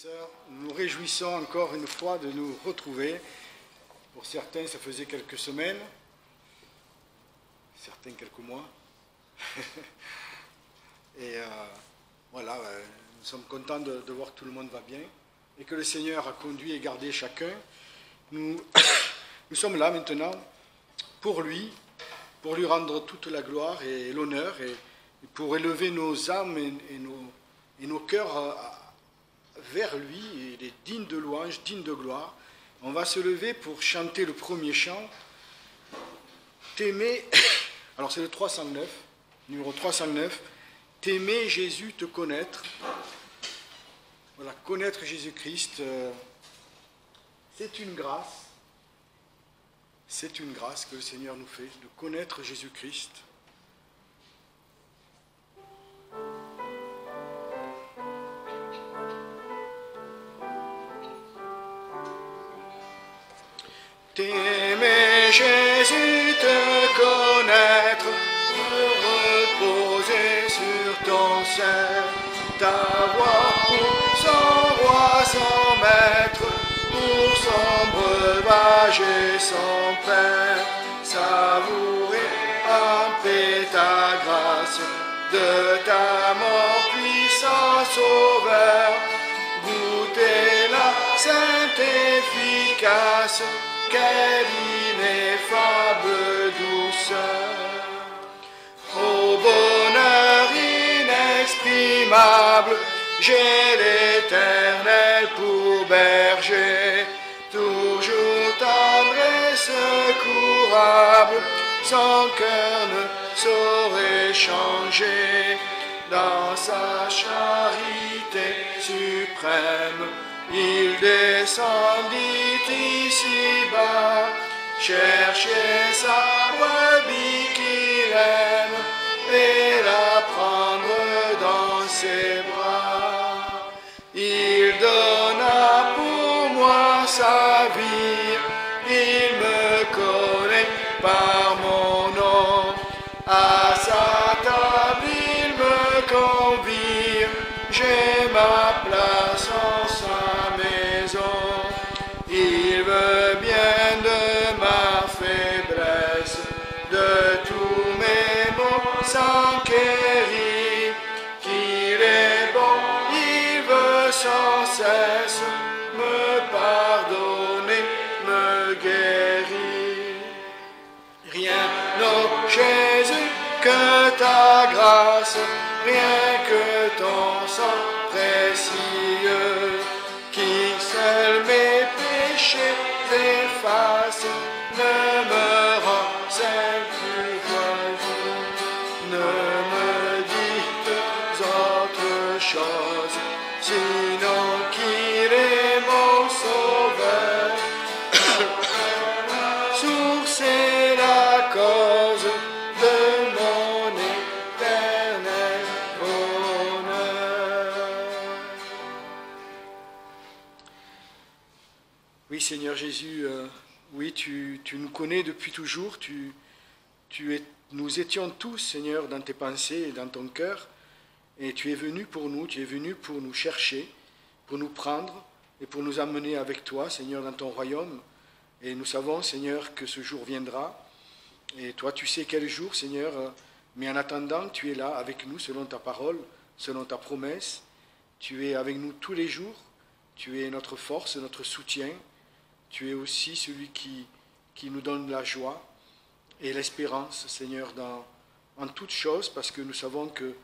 sœurs, nous nous réjouissons encore une fois de nous retrouver. Pour certains, ça faisait quelques semaines, certains quelques mois. Et voilà, nous sommes contents de voir que tout le monde va bien et que le Seigneur a conduit et gardé chacun. Nous sommes là maintenant pour lui rendre toute la gloire et l'honneur et pour élever nos âmes et nos cœurs vers lui. Il est digne de louange, digne de gloire. On va se lever pour chanter le premier chant. T'aimer, alors c'est le 309, numéro 309. T'aimer Jésus, te connaître. Voilà, connaître Jésus-Christ, c'est une grâce. C'est une grâce que le Seigneur nous fait, de connaître Jésus-Christ. T'aimer Jésus, te connaître, me reposer sur ton sein, t'avoir pour son roi, son maître, pour son breuvage et son pain, savourer en paix ta grâce, de ta mort puissant sauveur, goûter la sainte efficace, quelle ineffable douceur, au bonheur inexprimable, j'ai l'Éternel pour berger, toujours tendre et secourable, son cœur ne saurait changer, dans sa charité suprême, il descendit ici-bas, chercher sa brebis qu'il aime, et la prendre dans ses bras. Il donna pour moi sa vie, il me connaît par mon nom, à sa table il me convie, j'ai ma place en sa maison. Il veut bien de ma faiblesse, de tous mes maux s'enquérir, qu'il est bon, il veut sans cesse me pardonner, me guérir. Rien, ô Jésus, que ta grâce, rien que ton sang précieux, qui seul mes péchés efface, ne me rend saint plus joyeux. Ne me dites autre chose, sinon qu'il est mon sauveur, source et la cause de mon éternel bonheur. Oui, Seigneur Jésus, oui, tu nous connais depuis toujours, nous étions tous, Seigneur, dans tes pensées et dans ton cœur, et tu es venu pour nous, tu es venu pour nous chercher, pour nous prendre et pour nous amener avec toi, Seigneur, dans ton royaume. Et nous savons, Seigneur, que ce jour viendra, et toi tu sais quel jour, Seigneur, mais en attendant, tu es là avec nous selon ta parole, selon ta promesse, tu es avec nous tous les jours, tu es notre force, notre soutien, tu es aussi celui qui nous donne la joie et l'espérance, Seigneur, en toutes choses, parce que nous savons que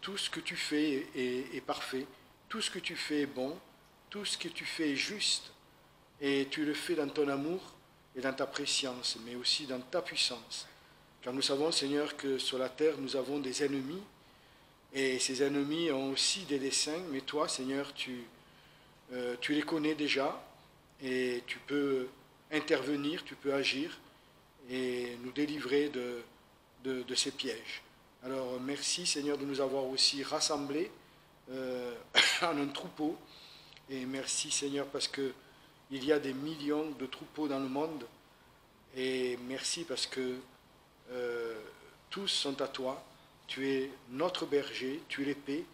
tout ce que tu fais est parfait, tout ce que tu fais est bon, tout ce que tu fais est juste, et tu le fais dans ton amour et dans ta préscience, mais aussi dans ta puissance. Car nous savons, Seigneur, que sur la terre, nous avons des ennemis, et ces ennemis ont aussi des desseins, mais toi, Seigneur, tu les connais déjà, et tu peux intervenir, tu peux agir, et nous délivrer de ces pièges. Alors, merci, Seigneur, de nous avoir aussi rassemblés en un troupeau, et merci, Seigneur, parce que il y a des millions de troupeaux dans le monde, et merci parce que tous sont à toi, tu es notre berger, tu es l'épée,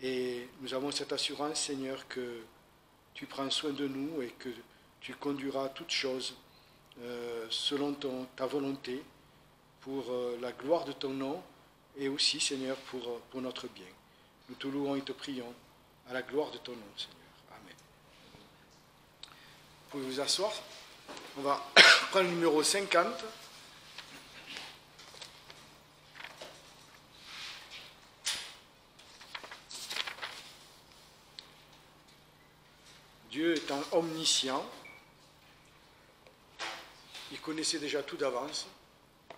Et nous avons cette assurance, Seigneur, que tu prends soin de nous et que tu conduiras toutes choses selon ta volonté, pour la gloire de ton nom et aussi, Seigneur, pour notre bien. Nous te louons et te prions à la gloire de ton nom, Seigneur. Amen. Vous pouvez vous asseoir. On va prendre le numéro 50. Dieu étant omniscient, il connaissait déjà tout d'avance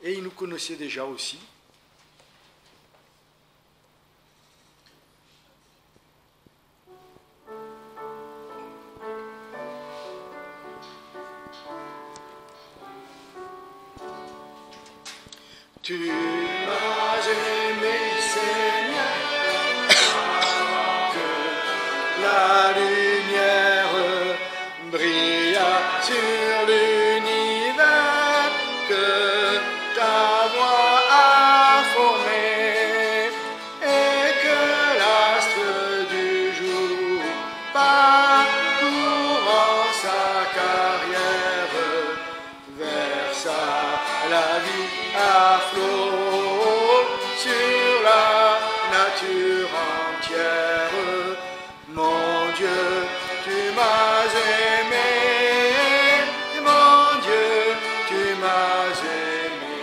et il nous connaissait déjà aussi. Tu m'as aimé, Seigneur, que la lumière brilla sur l'univers, que ta voix a formé, et que l'astre du jour parcourant sa carrière versa la vie à flot sur la nature entière. Mon Dieu, tu m'as aimé, mon Dieu, tu m'as aimé,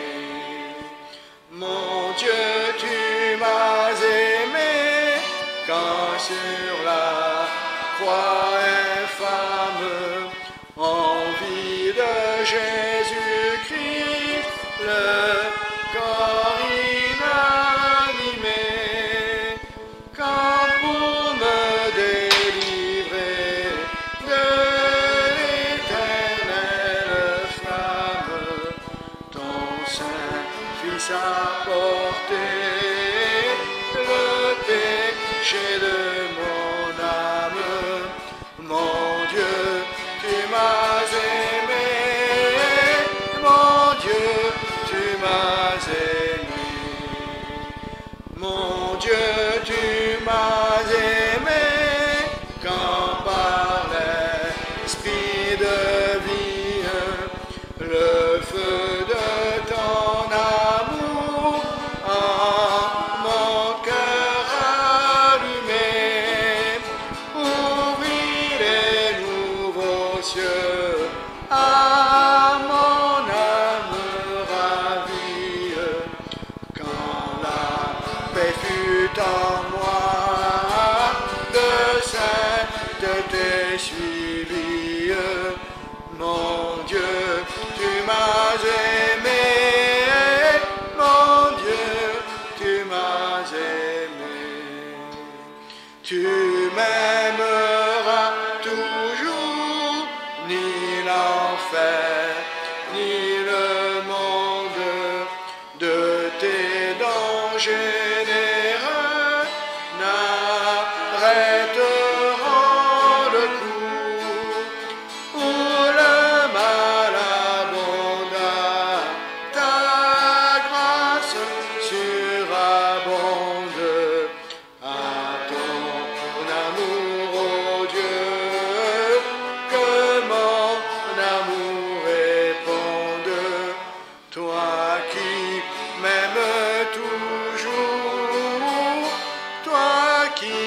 mon Dieu, tu m'as aimé, quand sur la croix infâme, en vie de Jésus-Christ, le corps inanimé, quand pour me délivrer de l'éternelle flamme, ton Saint-Fils a porté le péché de mon âme. Mon Dieu, tu m'as aimé, mon Dieu, tu m'as aimé, mon Dieu, tu m'as aimé, quand par l'Esprit de vie, le feu de ton amour en mon cœur allumé, ouvrit les nouveaux cieux à mon âme ravie. Quand la paix fut en moi, de sainteté suivie, mon Dieu, tu m'as aimé, mon Dieu, tu m'as aimé. Tu m'aimeras toujours, ni l'enfer, ni le monde, de tes dons généreux n'arrêteront le coup, où le mal abonda, ta grâce surabonde. À ton amour, ô Dieu, que mon amour réponde, toi qui m'aimes toujours, toi qui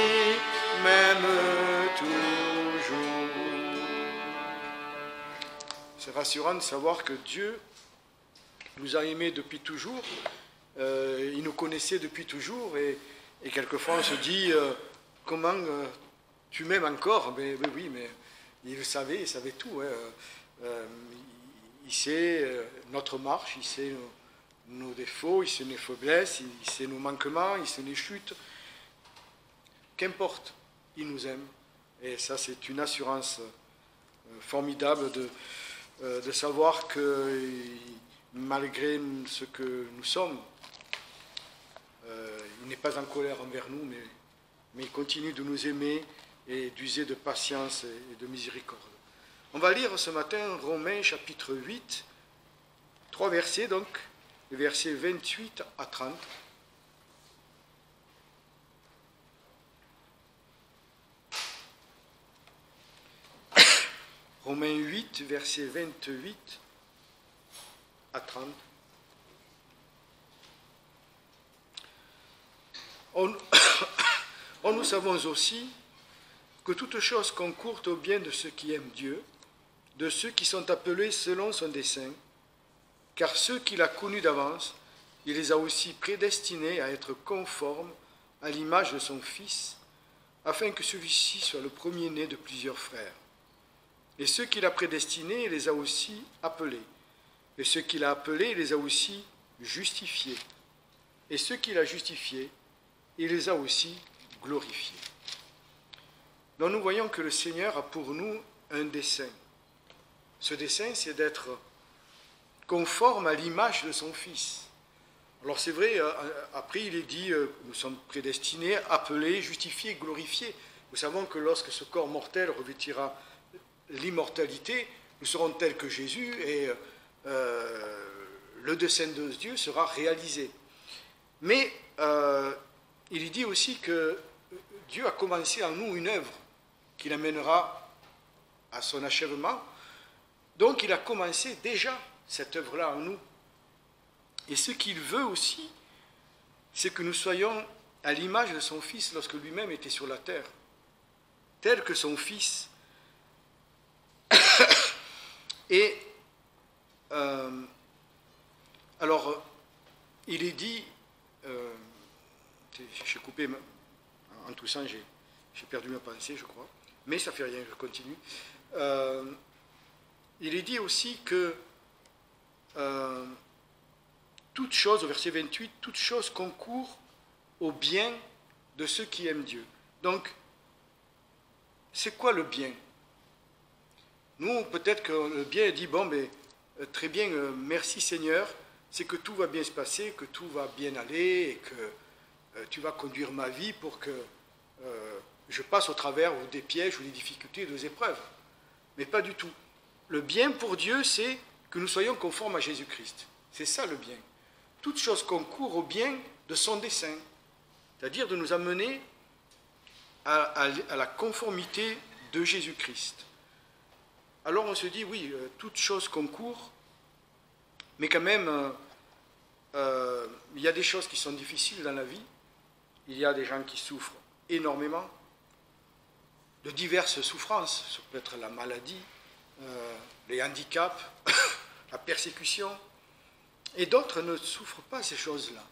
m'aimes toujours. C'est rassurant de savoir que Dieu nous a aimés depuis toujours, il nous connaissait depuis toujours, et quelquefois on se dit, comment tu m'aimes encore? Mais oui, mais il savait tout. Hein. Il sait notre marche, il sait nos défauts, il sait nos faiblesses, il sait nos manquements, il sait nos chutes. Qu'importe, il nous aime. Et ça, c'est une assurance formidable de savoir que malgré ce que nous sommes, il n'est pas en colère envers nous, mais il continue de nous aimer et d'user de patience et de miséricorde. On va lire ce matin Romains chapitre 8, 3 versets donc, les versets 28 à 30. Romains 8, versets 28 à 30. Or, nous savons aussi que toute chose concourt au bien de ceux qui aiment Dieu, de ceux qui sont appelés selon son dessein, car ceux qu'il a connus d'avance, il les a aussi prédestinés à être conformes à l'image de son Fils, afin que celui-ci soit le premier-né de plusieurs frères. Et ceux qu'il a prédestinés, il les a aussi appelés. Et ceux qu'il a appelés, il les a aussi justifiés. Et ceux qu'il a justifiés, il les a aussi glorifiés. Donc nous voyons que le Seigneur a pour nous un dessein. Ce dessein, c'est d'être conforme à l'image de son Fils. Alors c'est vrai, après il est dit, nous sommes prédestinés, appelés, justifiés, glorifiés. Nous savons que lorsque ce corps mortel revêtira l'immortalité, nous serons tels que Jésus et le dessein de Dieu sera réalisé. Mais il dit aussi que Dieu a commencé en nous une œuvre qu'il amènera à son achèvement. Donc il a commencé déjà cette œuvre-là en nous. Et ce qu'il veut aussi, c'est que nous soyons à l'image de son Fils lorsque lui-même était sur la terre, tel que son Fils. Et alors, il est dit, j'ai coupé, en toussant, j'ai perdu ma pensée, je crois, mais ça ne fait rien, je continue. Il est dit aussi que toute chose, au verset 28, toute chose concourt au bien de ceux qui aiment Dieu. Donc, c'est quoi le bien? Nous, peut-être que le bien dit, bon, mais très bien, merci Seigneur, c'est que tout va bien se passer, que tout va bien aller, et que tu vas conduire ma vie pour que je passe au travers ou des pièges ou des difficultés, des épreuves. Mais pas du tout. Le bien pour Dieu, c'est que nous soyons conformes à Jésus-Christ. C'est ça le bien. Toute chose concourt au bien de son dessein, c'est-à-dire de nous amener à la conformité de Jésus-Christ. Alors on se dit, oui, toute chose concourt, mais quand même, il y a des choses qui sont difficiles dans la vie. Il y a des gens qui souffrent énormément de diverses souffrances. Ça peut être la maladie, les handicaps, la persécution. Et d'autres ne souffrent pas ces choses-là.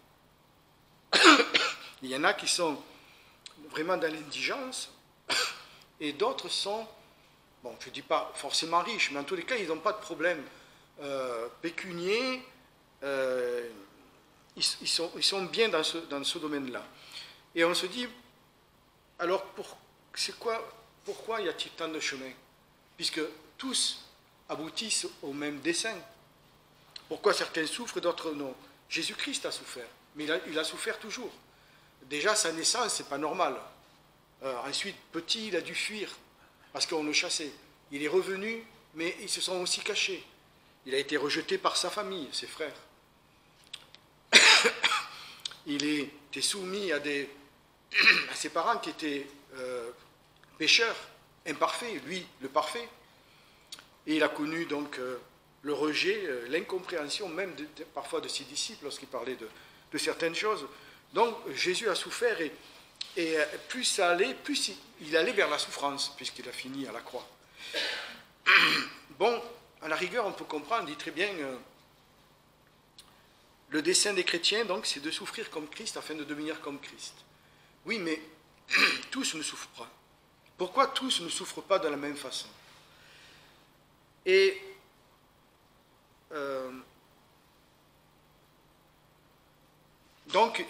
Il y en a qui sont vraiment dans l'indigence, et d'autres sont, bon, je ne dis pas forcément riches, mais en tous les cas, ils n'ont pas de problème pécunier, ils sont bien dans ce domaine-là. Et on se dit, alors pourquoi y a-t-il tant de chemins? Puisque tous aboutissent au même dessein. Pourquoi certains souffrent, d'autres non? Jésus-Christ a souffert, mais il a souffert toujours. Déjà, sa naissance, ce n'est pas normal. Ensuite, petit, il a dû fuir, parce qu'on le chassait. Il est revenu, mais ils se sont aussi cachés. Il a été rejeté par sa famille, ses frères. Il était soumis à ses parents qui étaient pécheurs, imparfaits, lui, le parfait. Et il a connu donc le rejet, l'incompréhension même parfois de ses disciples lorsqu'il parlait de certaines choses. Donc Jésus a souffert et plus ça allait, plus il allait vers la souffrance, puisqu'il a fini à la croix. Bon, à la rigueur, on peut comprendre, il dit très bien, le dessein des chrétiens, donc, c'est de souffrir comme Christ afin de devenir comme Christ. Oui, mais tous ne souffrent pas. Pourquoi tous ne souffrent pas de la même façon? Et donc,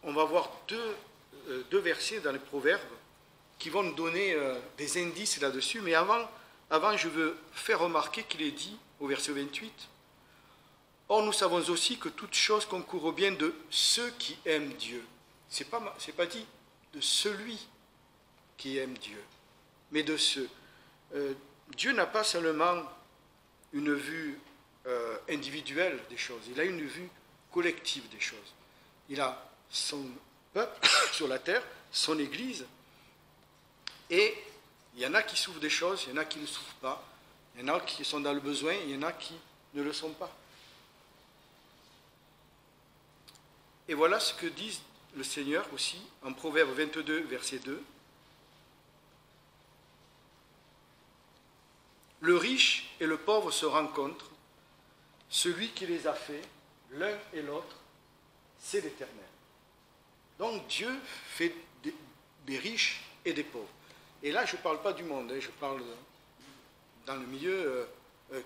on va voir deux versets dans les Proverbes qui vont nous donner des indices là-dessus. Mais avant, je veux faire remarquer qu'il est dit au verset 28, « Or, nous savons aussi que toute chose concourt au bien de ceux qui aiment Dieu. » C'est pas dit de celui qui aime Dieu, mais de ceux. Dieu n'a pas seulement une vue individuelle des choses, il a une vue collective des choses. Il a son peuple sur la terre, son Église, et il y en a qui souffrent des choses, il y en a qui ne souffrent pas. Il y en a qui sont dans le besoin, il y en a qui ne le sont pas. Et voilà ce que dit le Seigneur aussi en Proverbe 22, verset 2. Le riche et le pauvre se rencontrent. Celui qui les a fait, l'un et l'autre, c'est l'Éternel. Donc Dieu fait des riches et des pauvres. Et là, je ne parle pas du monde, je parle dans le milieu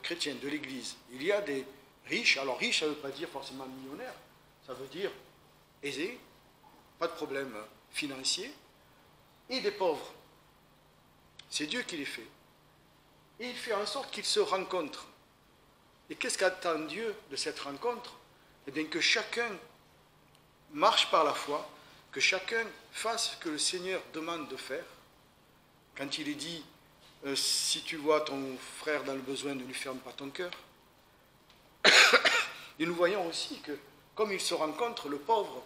chrétien, de l'Église. Il y a des riches. Alors riche, ça ne veut pas dire forcément millionnaire. Ça veut dire aisé, pas de problème financier, et des pauvres. C'est Dieu qui les fait. Et il fait en sorte qu'ils se rencontrent. Et qu'est-ce qu'attend Dieu de cette rencontre? Eh bien que chacun marche par la foi, que chacun fasse ce que le Seigneur demande de faire. Quand il est dit, si tu vois ton frère dans le besoin, ne lui ferme pas ton cœur. Et nous voyons aussi que, comme ils se rencontrent, le pauvre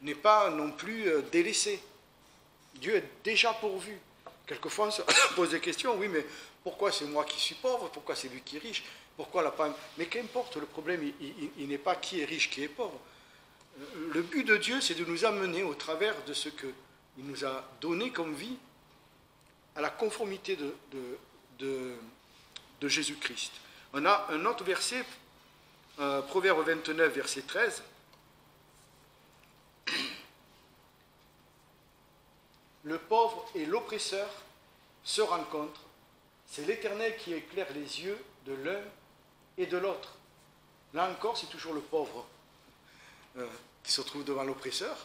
n'est pas non plus délaissé. Dieu est déjà pourvu. Quelquefois, on se pose des questions, oui, mais pourquoi c'est moi qui suis pauvre? Pourquoi c'est lui qui est riche? Pourquoi la femme? Mais qu'importe, le problème, il n'est pas qui est riche, qui est pauvre. Le but de Dieu, c'est de nous amener au travers de ce qu'il nous a donné comme vie, à la conformité de Jésus-Christ. On a un autre verset, Proverbe 29, verset 13. Le pauvre et l'oppresseur se rencontrent. C'est l'Éternel qui éclaire les yeux de l'un et de l'autre. Là encore, c'est toujours le pauvre qui se trouve devant l'oppresseur.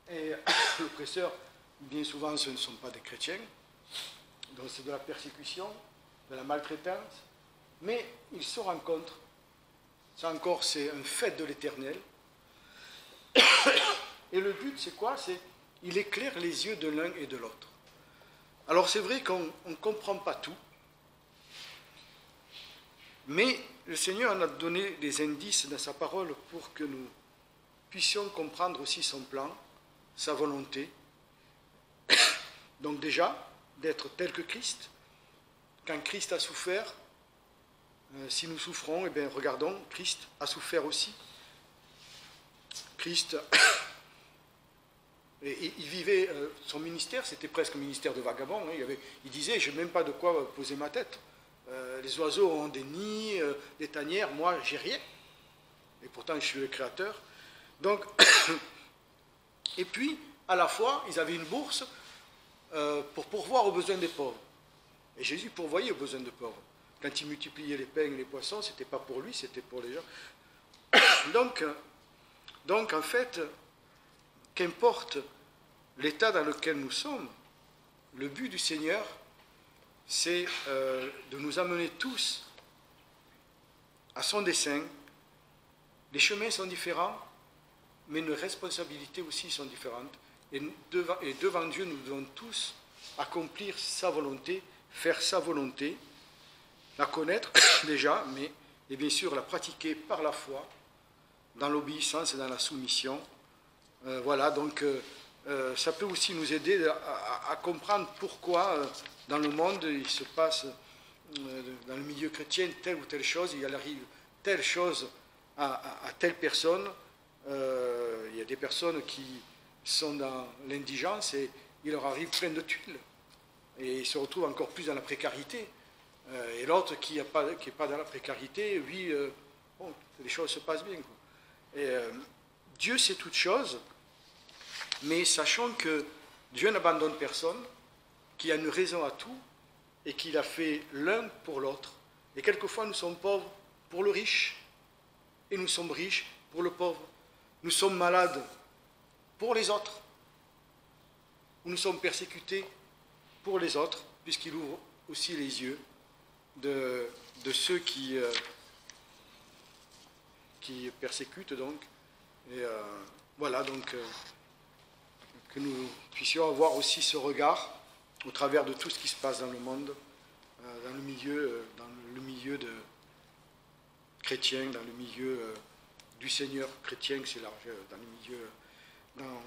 Et l'oppresseur, bien souvent, ce ne sont pas des chrétiens. Donc c'est de la persécution, de la maltraitance. Mais ils se rencontrent. Ça encore, c'est un fait de l'Éternel. Et le but, c'est quoi? C'est il éclaire les yeux de l'un et de l'autre. Alors c'est vrai qu'on ne comprend pas tout, mais le Seigneur en a donné des indices dans sa parole pour que nous puissions comprendre aussi son plan, sa volonté. Donc déjà, d'être tel que Christ. Quand Christ a souffert, si nous souffrons, eh bien regardons, Christ a souffert aussi. Christ... Et il vivait, son ministère, c'était presque un ministère de vagabond. Hein. Il disait, je n'ai même pas de quoi poser ma tête. Les oiseaux ont des nids, des tanières, moi, j'ai rien. Et pourtant, je suis le Créateur. Donc, et puis, à la fois, ils avaient une bourse pour pourvoir aux besoins des pauvres. Et Jésus pourvoyait aux besoins des pauvres. Quand il multipliait les pains et les poissons, ce n'était pas pour lui, c'était pour les gens. Donc, en fait... Qu'importe l'état dans lequel nous sommes, le but du Seigneur, c'est de nous amener tous à son dessein. Les chemins sont différents, mais nos responsabilités aussi sont différentes. Et devant Dieu, nous devons tous accomplir sa volonté, faire sa volonté, la connaître déjà, mais et bien sûr la pratiquer par la foi, dans l'obéissance et dans la soumission. Voilà, donc ça peut aussi nous aider à comprendre pourquoi dans le monde il se passe, dans le milieu chrétien, telle ou telle chose, il arrive telle chose à telle personne. Il y a des personnes qui sont dans l'indigence et il leur arrive plein de tuiles. Et ils se retrouvent encore plus dans la précarité. Et l'autre qui n'est pas dans la précarité, lui, bon, les choses se passent bien, quoi. Et Dieu sait toutes choses. Mais sachant que Dieu n'abandonne personne, qu'il y a une raison à tout, et qu'il a fait l'un pour l'autre. Et quelquefois, nous sommes pauvres pour le riche, et nous sommes riches pour le pauvre. Nous sommes malades pour les autres, ou nous sommes persécutés pour les autres, puisqu'il ouvre aussi les yeux de ceux qui persécutent, donc. Et voilà, donc... que nous puissions avoir aussi ce regard au travers de tout ce qui se passe dans le monde, dans le milieu de chrétien, dans le milieu du Seigneur chrétien, c'est large, dans le milieu,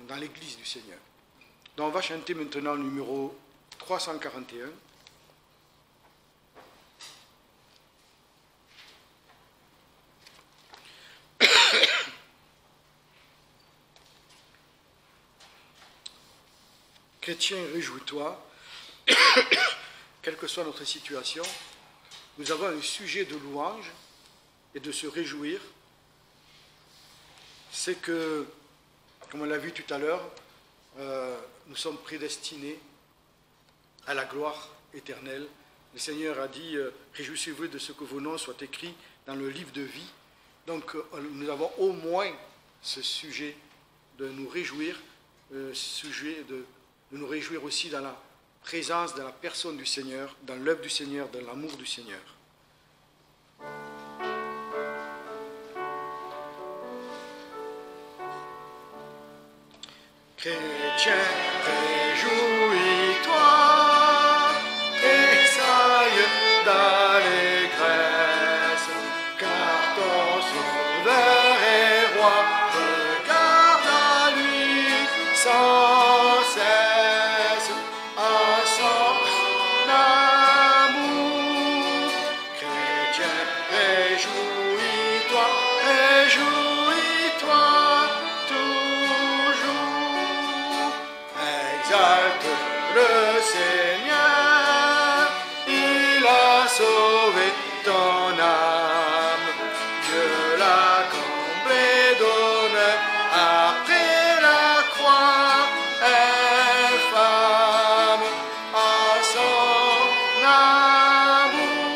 dans l'Église du Seigneur. Donc on va chanter maintenant le numéro 341. Chrétien, réjouis-toi, quelle que soit notre situation, nous avons un sujet de louange et de se réjouir. C'est que, comme on l'a vu tout à l'heure, nous sommes prédestinés à la gloire éternelle. Le Seigneur a dit « Réjouissez-vous de ce que vos noms soient écrits dans le livre de vie ». Donc nous avons au moins ce sujet de nous réjouir, sujet de nous réjouir aussi dans la présence, dans la personne du Seigneur, dans l'œuvre du Seigneur, dans l'amour du Seigneur. Chrétien, réjouis-toi, tressaille d'allégresse, car ton Sauveur est roi, regarde à lui sans cesse, à son amour. Chrétien, réjouis-toi, réjouis-toi, exalte le Seigneur, il a sauvé ton âme. Dieu l'a comblé d'honneur après la croix, infâme à son amour.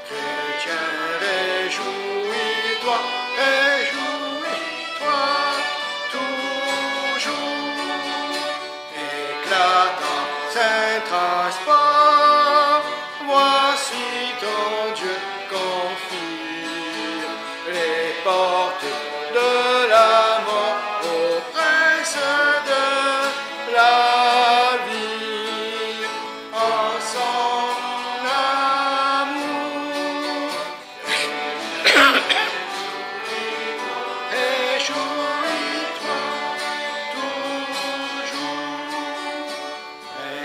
Chrétien, réjouis-toi, réjouis-toi toujours. Éclatant saint transport, voici ton Dieu confie les portes de la mort au prince de la vie, en son amour. Réjouis-toi toujours.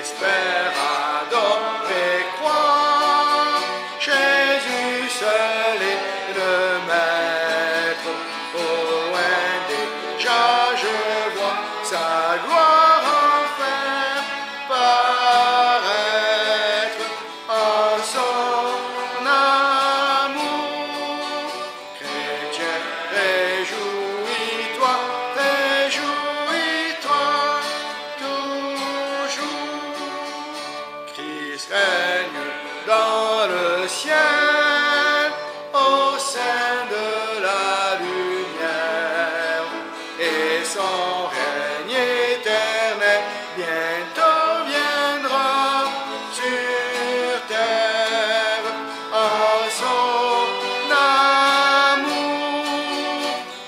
Espère, adore et crois, Jésus seul est le Maître. Au loin déjà je vois sa gloire enfin paraître, en son amour. Chrétien, réjouis-toi, réjouis-toi toujours. Christ règne dans le ciel, au sein de la lumière, et son règne éternel bientôt viendra sur terre, en son amour.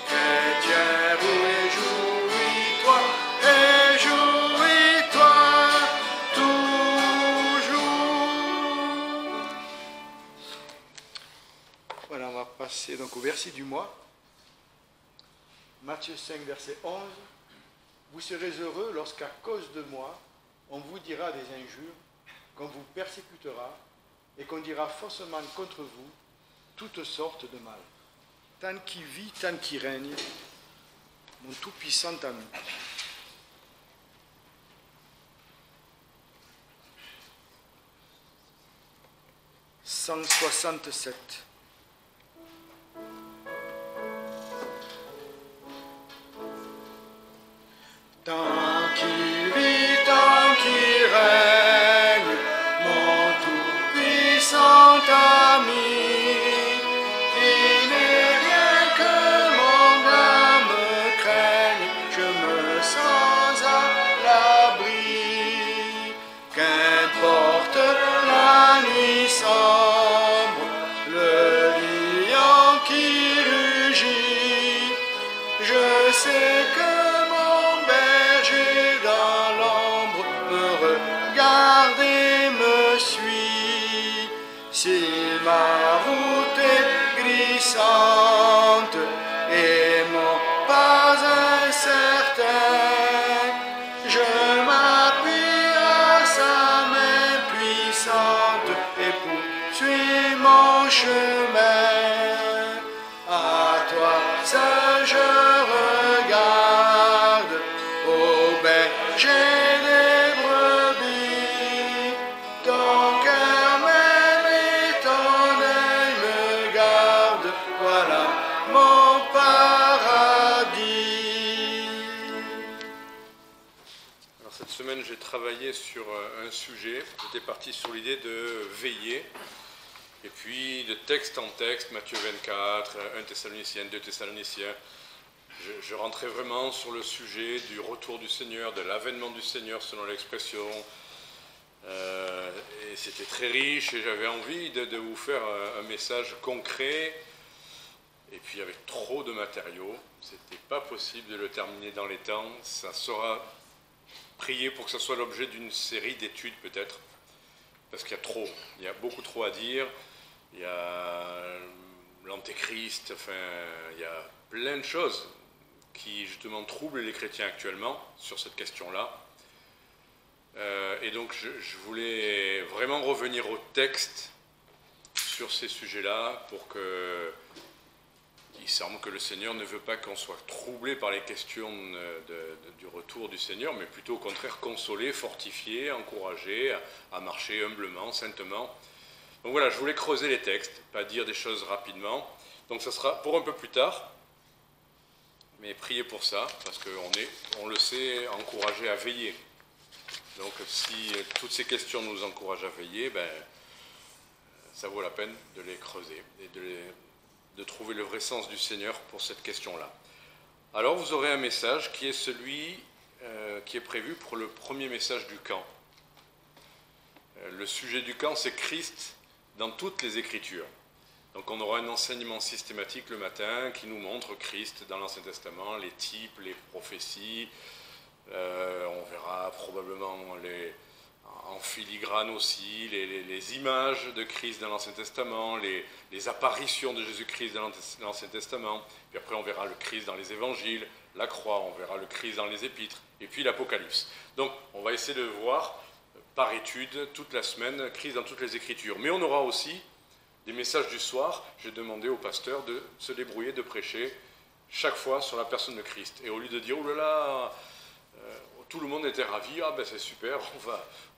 Chrétien, réjouis-toi, réjouis-toi toujours. Voilà, on va passer donc au verset du mois. Matthieu 5, verset 11. Vous serez heureux lorsqu'à cause de moi, on vous dira des injures, qu'on vous persécutera et qu'on dira faussement contre vous toutes sortes de mal. Tant qui vit, tant qui règne, mon tout-puissant ami. « 167. Tant qu'il vit, tant qu'il règne, mon tout-puissant ami, il n'est rien que mon âme craigne, je me sens à l'abri. Qu'importe la nuit sombre, le lion qui rugit, je sais que dans l'ombre me regarde et me suit. Si ma route est glissante et mon pas incertain, je m'appuie à sa suis mon chemin. À toi seul je regarde, ô berger des brebis. Ton cœur m'aime et ton œil me garde, voilà mon paradis. Alors cette semaine, j'ai travaillé sur un sujet. J'étais parti sur l'idée de veiller. Et puis, de texte en texte, Matthieu 24, 1 Thessaloniciens, 2 Thessaloniciens, je rentrais vraiment sur le sujet du retour du Seigneur, de l'avènement du Seigneur, selon l'expression. Et c'était très riche, et j'avais envie de vous faire un message concret. Et puis, avec trop de matériaux, c'était pas possible de le terminer dans les temps. Ça sera prié pour que ça soit l'objet d'une série d'études, peut-être. Parce qu'il y a trop, il y a beaucoup trop à dire. Il y a l'antéchrist, enfin, il y a plein de choses qui justement troublent les chrétiens actuellement sur cette question-là. Et donc je voulais vraiment revenir au texte sur ces sujets-là pour que il semble que le Seigneur ne veut pas qu'on soit troublé par les questions du retour du Seigneur, mais plutôt au contraire consolé, fortifié, encouragé à marcher humblement, saintement. Donc voilà, je voulais creuser les textes, pas dire des choses rapidement. Donc ça sera pour un peu plus tard, mais priez pour ça, parce on le sait, encouragé à veiller. Donc si toutes ces questions nous encouragent à veiller, ça vaut la peine de les creuser et de trouver le vrai sens du Seigneur pour cette question-là. Alors vous aurez un message qui est celui qui est prévu pour le premier message du camp. Le sujet du camp, c'est Christ dans toutes les Écritures. Donc on aura un enseignement systématique le matin qui nous montre Christ dans l'Ancien Testament, les types, les prophéties. On verra probablement en filigrane aussi les images de Christ dans l'Ancien Testament, les apparitions de Jésus-Christ dans l'Ancien Testament. Puis après on verra le Christ dans les évangiles, la croix, on verra le Christ dans les épîtres, et puis l'Apocalypse. Donc on va essayer de voir par étude, toute la semaine, Christ dans toutes les Écritures. Mais on aura aussi des messages du soir. J'ai demandé au pasteur de se débrouiller, de prêcher chaque fois sur la personne de Christ. Et au lieu de dire, oh là là, tout le monde était ravi, c'est super,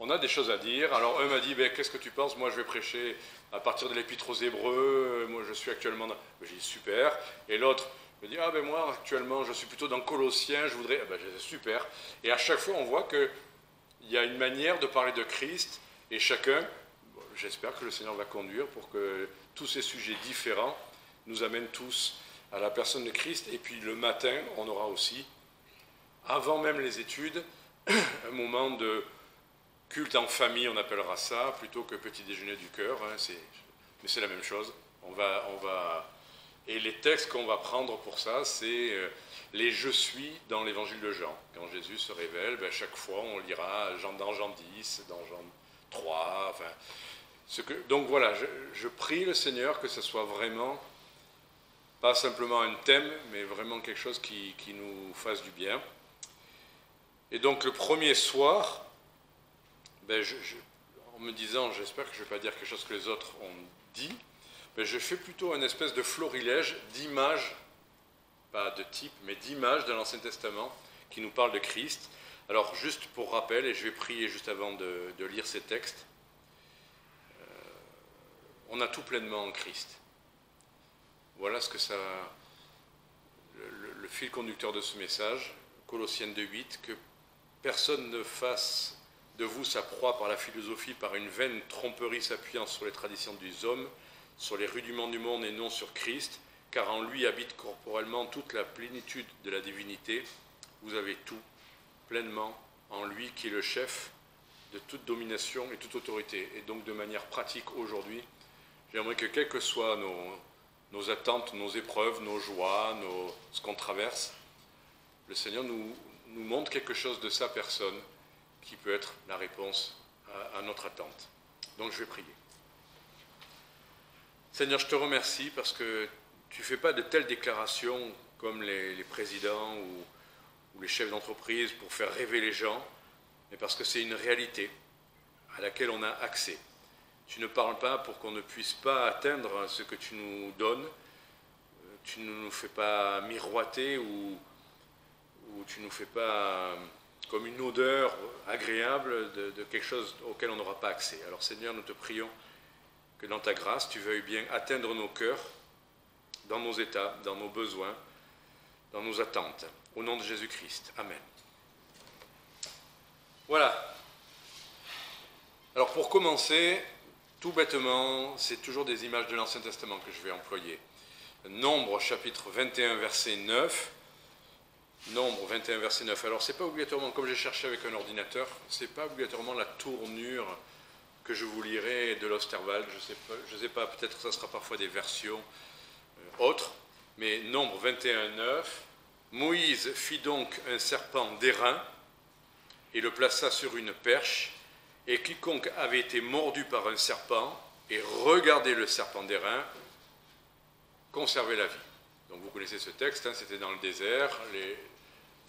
on a des choses à dire. Alors un m'a dit, qu'est-ce que tu penses? Moi je vais prêcher à partir de l'Épître aux Hébreux, moi je suis actuellement dans... J'ai dit, super. Et l'autre me dit, moi actuellement je suis plutôt dans Colossiens, je voudrais... j'ai dit, super. Et à chaque fois on voit que il y a une manière de parler de Christ, et chacun, j'espère que le Seigneur va conduire pour que tous ces sujets différents nous amènent tous à la personne de Christ. Et puis le matin, on aura aussi, avant même les études, un moment de culte en famille, on appellera ça, plutôt que petit déjeuner du cœur, mais c'est la même chose. Et les textes qu'on va prendre pour ça, c'est les « je suis » dans l'évangile de Jean. Quand Jésus se révèle, chaque fois on lira dans Jean 10, dans Jean 3, donc voilà, je prie le Seigneur que ce soit vraiment, pas simplement un thème, mais vraiment quelque chose qui nous fasse du bien. Et donc le premier soir, en me disant, j'espère que je ne vais pas dire quelque chose que les autres ont dit, je fais plutôt une espèce de florilège d'images, pas de type, mais d'images de l'Ancien Testament qui nous parlent de Christ. Alors juste pour rappel, et je vais prier juste avant de lire ces textes, on a tout pleinement en Christ. Voilà ce que ça... Le fil conducteur de ce message, Colossiens 2,8, que personne ne fasse de vous sa proie par la philosophie, par une vaine tromperie s'appuyant sur les traditions des hommes, sur les rudiments du monde et non sur Christ, car en lui habite corporellement toute la plénitude de la divinité. Vous avez tout pleinement en lui qui est le chef de toute domination et toute autorité. Et donc de manière pratique aujourd'hui, j'aimerais que quelles que soient nos attentes, nos épreuves, nos joies, ce qu'on traverse, le Seigneur nous montre quelque chose de sa personne qui peut être la réponse à notre attente. Donc je vais prier. Seigneur, je te remercie parce que tu ne fais pas de telles déclarations comme les présidents ou les chefs d'entreprise pour faire rêver les gens, mais parce que c'est une réalité à laquelle on a accès. Tu ne parles pas pour qu'on ne puisse pas atteindre ce que tu nous donnes. Tu ne nous fais pas miroiter ou tu ne nous fais pas comme une odeur agréable de quelque chose auquel on n'aura pas accès. Alors Seigneur, nous te prions que dans ta grâce, tu veuilles bien atteindre nos cœurs, dans nos états, dans nos besoins, dans nos attentes. Au nom de Jésus-Christ. Amen. Voilà. Alors pour commencer, tout bêtement, c'est toujours des images de l'Ancien Testament que je vais employer. Nombre chapitre 21, verset 9. Nombre 21, verset 9. Alors c'est pas obligatoirement, comme j'ai cherché avec un ordinateur, c'est pas obligatoirement la tournure que je vous lirai de l'Osterwald. Je sais pas, peut-être que ça sera parfois des versions autres. Mais Nombre 21, 9. Moïse fit donc un serpent d'airain et le plaça sur une perche, et quiconque avait été mordu par un serpent et regardait le serpent d'airain conservait la vie. Donc vous connaissez ce texte, hein, c'était dans le désert,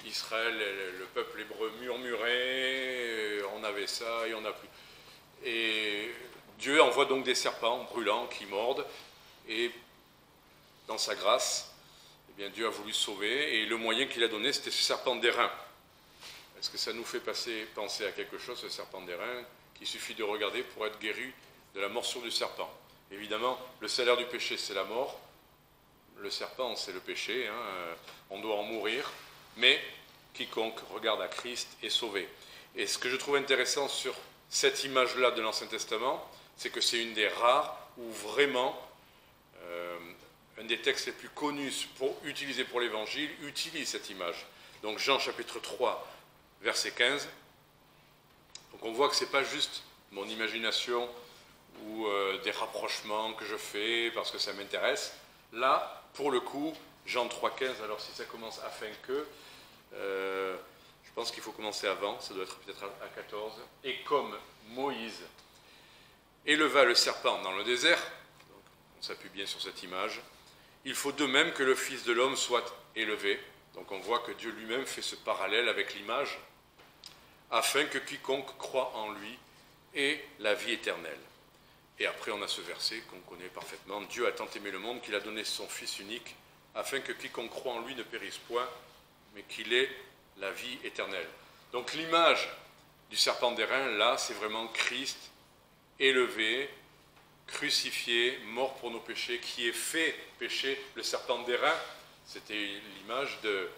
Israël, le peuple hébreu murmurait, on avait ça et on n'a plus. Et Dieu envoie donc des serpents brûlants qui mordent, et dans sa grâce, eh bien, Dieu a voulu sauver, et le moyen qu'il a donné, c'était ce serpent d'airain. Est-ce que ça nous fait penser à quelque chose, ce serpent d'airain, qu'il suffit de regarder pour être guéri de la morsure du serpent? Évidemment, le salaire du péché, c'est la mort. Le serpent, c'est le péché. Hein, on doit en mourir. Mais quiconque regarde à Christ est sauvé. Et ce que je trouve intéressant sur cette image-là de l'Ancien Testament, c'est que c'est une des rares où vraiment un des textes les plus connus utilisés pour l'Évangile utilise cette image. Donc Jean chapitre 3, verset 15. Donc on voit que ce n'est pas juste mon imagination ou des rapprochements que je fais parce que ça m'intéresse. Là, pour le coup, Jean 3, 15, alors si ça commence afin que, je pense qu'il faut commencer avant, ça doit être peut-être à 14. Et comme Moïse éleva le serpent dans le désert, donc on s'appuie bien sur cette image, il faut de même que le Fils de l'homme soit élevé. Donc on voit que Dieu lui-même fait ce parallèle avec l'image, afin que quiconque croit en lui ait la vie éternelle. Et après on a ce verset qu'on connaît parfaitement, Dieu a tant aimé le monde qu'il a donné son Fils unique, afin que quiconque croit en lui ne périsse point, mais qu'il ait la vie éternelle. Donc l'image du serpent d'airain, là, c'est vraiment Christ élevé, crucifié, mort pour nos péchés, qui est fait péché. Le serpent d'airain, c'était l'image de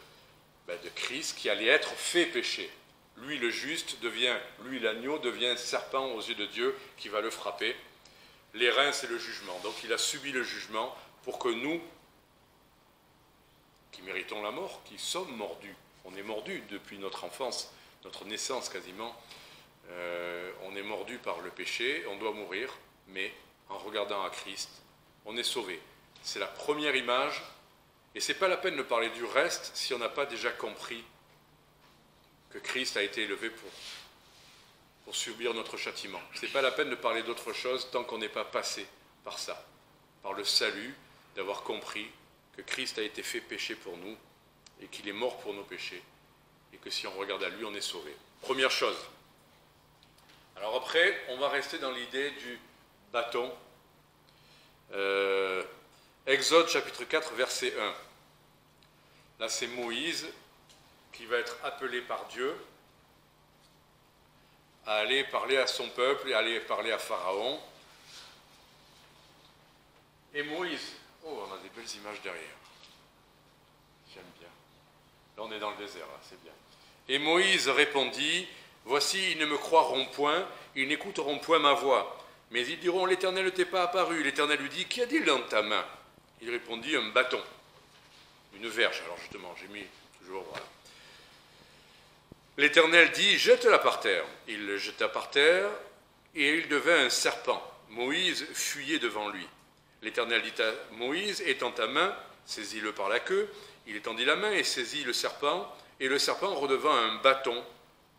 Christ qui allait être fait péché. Lui, le juste, lui, l'agneau, devient serpent aux yeux de Dieu qui va le frapper. L'airain, c'est le jugement. Donc il a subi le jugement pour que nous, qui méritons la mort, qui sommes mordus, on est mordus depuis notre enfance, notre naissance quasiment, on est mordus par le péché, on doit mourir, mais en regardant à Christ, on est sauvé. C'est la première image, et ce n'est pas la peine de parler du reste si on n'a pas déjà compris que Christ a été élevé pour subir notre châtiment. Ce n'est pas la peine de parler d'autre chose tant qu'on n'est pas passé par ça, par le salut, d'avoir compris que Christ a été fait péché pour nous et qu'il est mort pour nos péchés et que si on regarde à lui, on est sauvé. Première chose. Alors après, on va rester dans l'idée du bâton. Exode chapitre 4, verset 1. Là, c'est Moïse qui va être appelé par Dieu à aller parler à son peuple et à aller parler à Pharaon. Et Moïse, oh, on a des belles images derrière. J'aime bien. Là, on est dans le désert, là, c'est bien. Et Moïse répondit, « Voici, ils ne me croiront point, ils n'écouteront point ma voix. Mais ils diront, l'Éternel ne t'est pas apparu. L'Éternel lui dit, qu'y a-t-il dans ta main? Il répondit, un bâton, une verge. Alors justement, j'ai mis toujours, voilà. L'Éternel dit, jette-la par terre. Il le jeta par terre, et il devint un serpent. Moïse fuyait devant lui. L'Éternel dit à Moïse, étends ta main, saisis-le par la queue. Il étendit la main et saisit le serpent, et le serpent redevint un bâton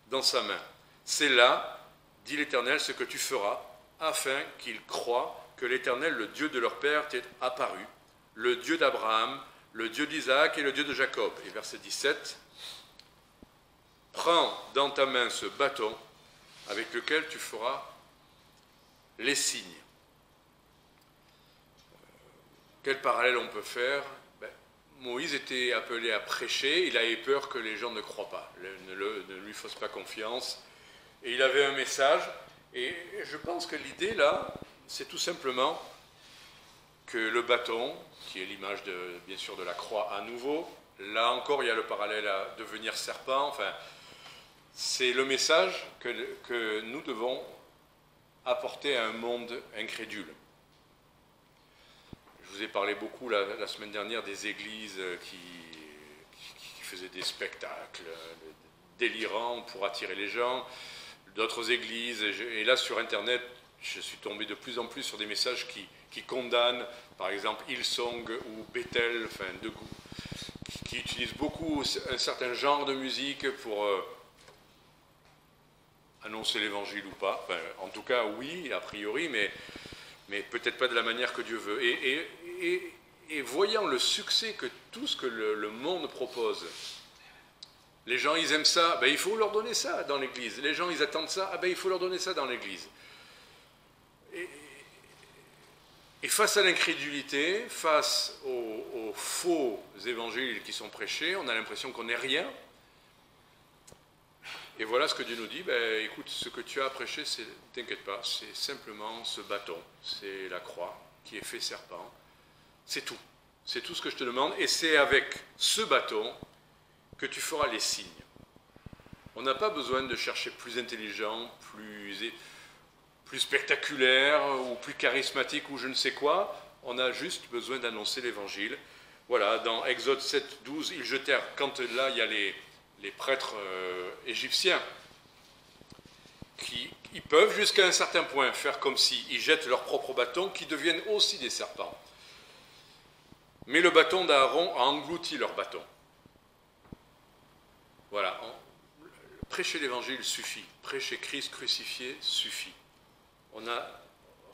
dans sa main. C'est là, dit l'Éternel, ce que tu feras, afin qu'ils croient que l'Éternel, le Dieu de leur père, t'est apparu, le Dieu d'Abraham, le Dieu d'Isaac et le Dieu de Jacob. Et verset 17, prends dans ta main ce bâton avec lequel tu feras les signes. Quel parallèle on peut faire? Moïse était appelé à prêcher, il avait peur que les gens ne croient pas, ne lui fassent pas confiance, et il avait un message, et je pense que l'idée là, c'est tout simplement que le bâton, qui est l'image bien sûr de la croix à nouveau, là encore il y a le parallèle à devenir serpent, enfin, c'est le message que nous devons apporter à un monde incrédule. Je vous ai parlé beaucoup la semaine dernière des églises qui faisaient des spectacles délirants pour attirer les gens, d'autres églises, et là sur Internet, je suis tombé de plus en plus sur des messages qui condamnent, par exemple Hillsong ou Bethel, enfin, qui utilisent beaucoup un certain genre de musique pour annoncer l'évangile ou pas. Enfin, en tout cas, oui, a priori, mais peut-être pas de la manière que Dieu veut. Et voyant le succès que tout ce que le monde propose, les gens, ils aiment ça, ben, il faut leur donner ça dans l'Église. Les gens, ils attendent ça, ben, il faut leur donner ça dans l'Église. Et face à l'incrédulité, face aux faux évangiles qui sont prêchés, on a l'impression qu'on n'est rien. Et voilà ce que Dieu nous dit, ben, écoute, ce que tu as à prêcher, t'inquiète pas, c'est simplement ce bâton, c'est la croix qui est fait serpent, c'est tout ce que je te demande, et c'est avec ce bâton que tu feras les signes. On n'a pas besoin de chercher plus intelligent, plus spectaculaire, ou plus charismatique, ou je ne sais quoi, on a juste besoin d'annoncer l'évangile. Voilà, dans Exode 7, 12, ils jetèrent, quand là il y a les prêtres égyptiens, qui ils peuvent jusqu'à un certain point faire comme s'ils jettent leur propre bâton, qui deviennent aussi des serpents. Mais le bâton d'Aaron a englouti leur bâton. Voilà, prêcher l'évangile suffit, prêcher Christ crucifié suffit. On n'a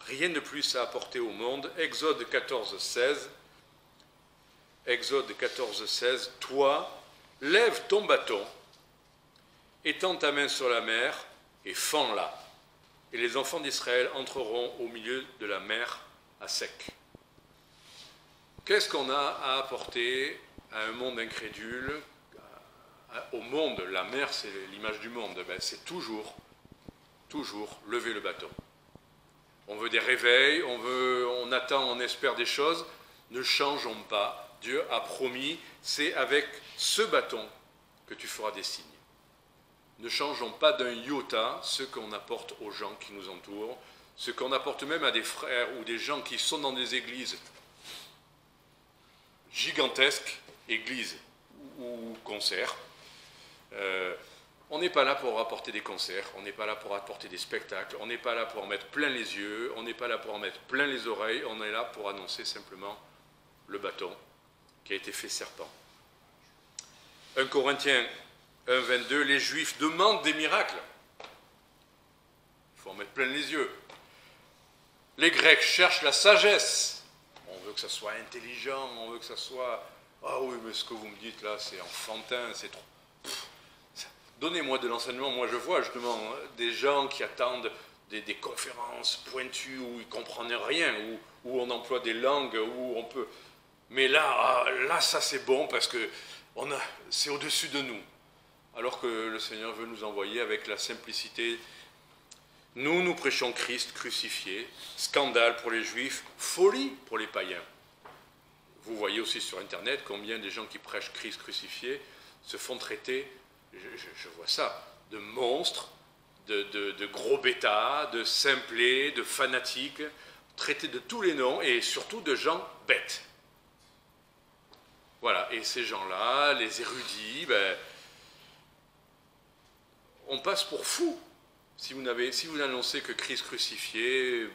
rien de plus à apporter au monde. Exode 14, 16. Exode 14, 16. Toi, lève ton bâton, étends ta main sur la mer et fends-la. Et les enfants d'Israël entreront au milieu de la mer à sec. Qu'est-ce qu'on a à apporter à un monde incrédule, au monde? La mer, c'est l'image du monde. Ben, c'est toujours lever le bâton. On veut des réveils, on attend, on espère des choses. Ne changeons pas. Dieu a promis, c'est avec ce bâton que tu feras des signes. Ne changeons pas d'un iota ce qu'on apporte aux gens qui nous entourent, ce qu'on apporte même à des frères ou des gens qui sont dans des églises gigantesques, églises ou concerts. On n'est pas là pour apporter des concerts, on n'est pas là pour apporter des spectacles, on n'est pas là pour en mettre plein les yeux, on n'est pas là pour en mettre plein les oreilles, on est là pour annoncer simplement le bâton qui a été fait serpent. 1 Corinthiens 1, 22, les Juifs demandent des miracles. Il faut en mettre plein les yeux. Les Grecs cherchent la sagesse. On veut que ça soit intelligent, on veut que ça soit... Ah oui, mais ce que vous me dites là, c'est enfantin, c'est trop... Donnez-moi de l'enseignement. Moi, je vois justement des gens qui attendent des conférences pointues où ils ne comprennent rien, où on emploie des langues, où on peut... Mais là, ça c'est bon parce que c'est au-dessus de nous. Alors que le Seigneur veut nous envoyer avec la simplicité. Nous prêchons Christ crucifié, scandale pour les Juifs, folie pour les païens. Vous voyez aussi sur Internet combien des gens qui prêchent Christ crucifié se font traiter, je vois ça, de monstres, de gros bêtas, de simplés, de fanatiques, traités de tous les noms et surtout de gens bêtes. Voilà, et ces gens-là, les érudits, ben, on passe pour fous. Si vous n'annoncez que Christ crucifié,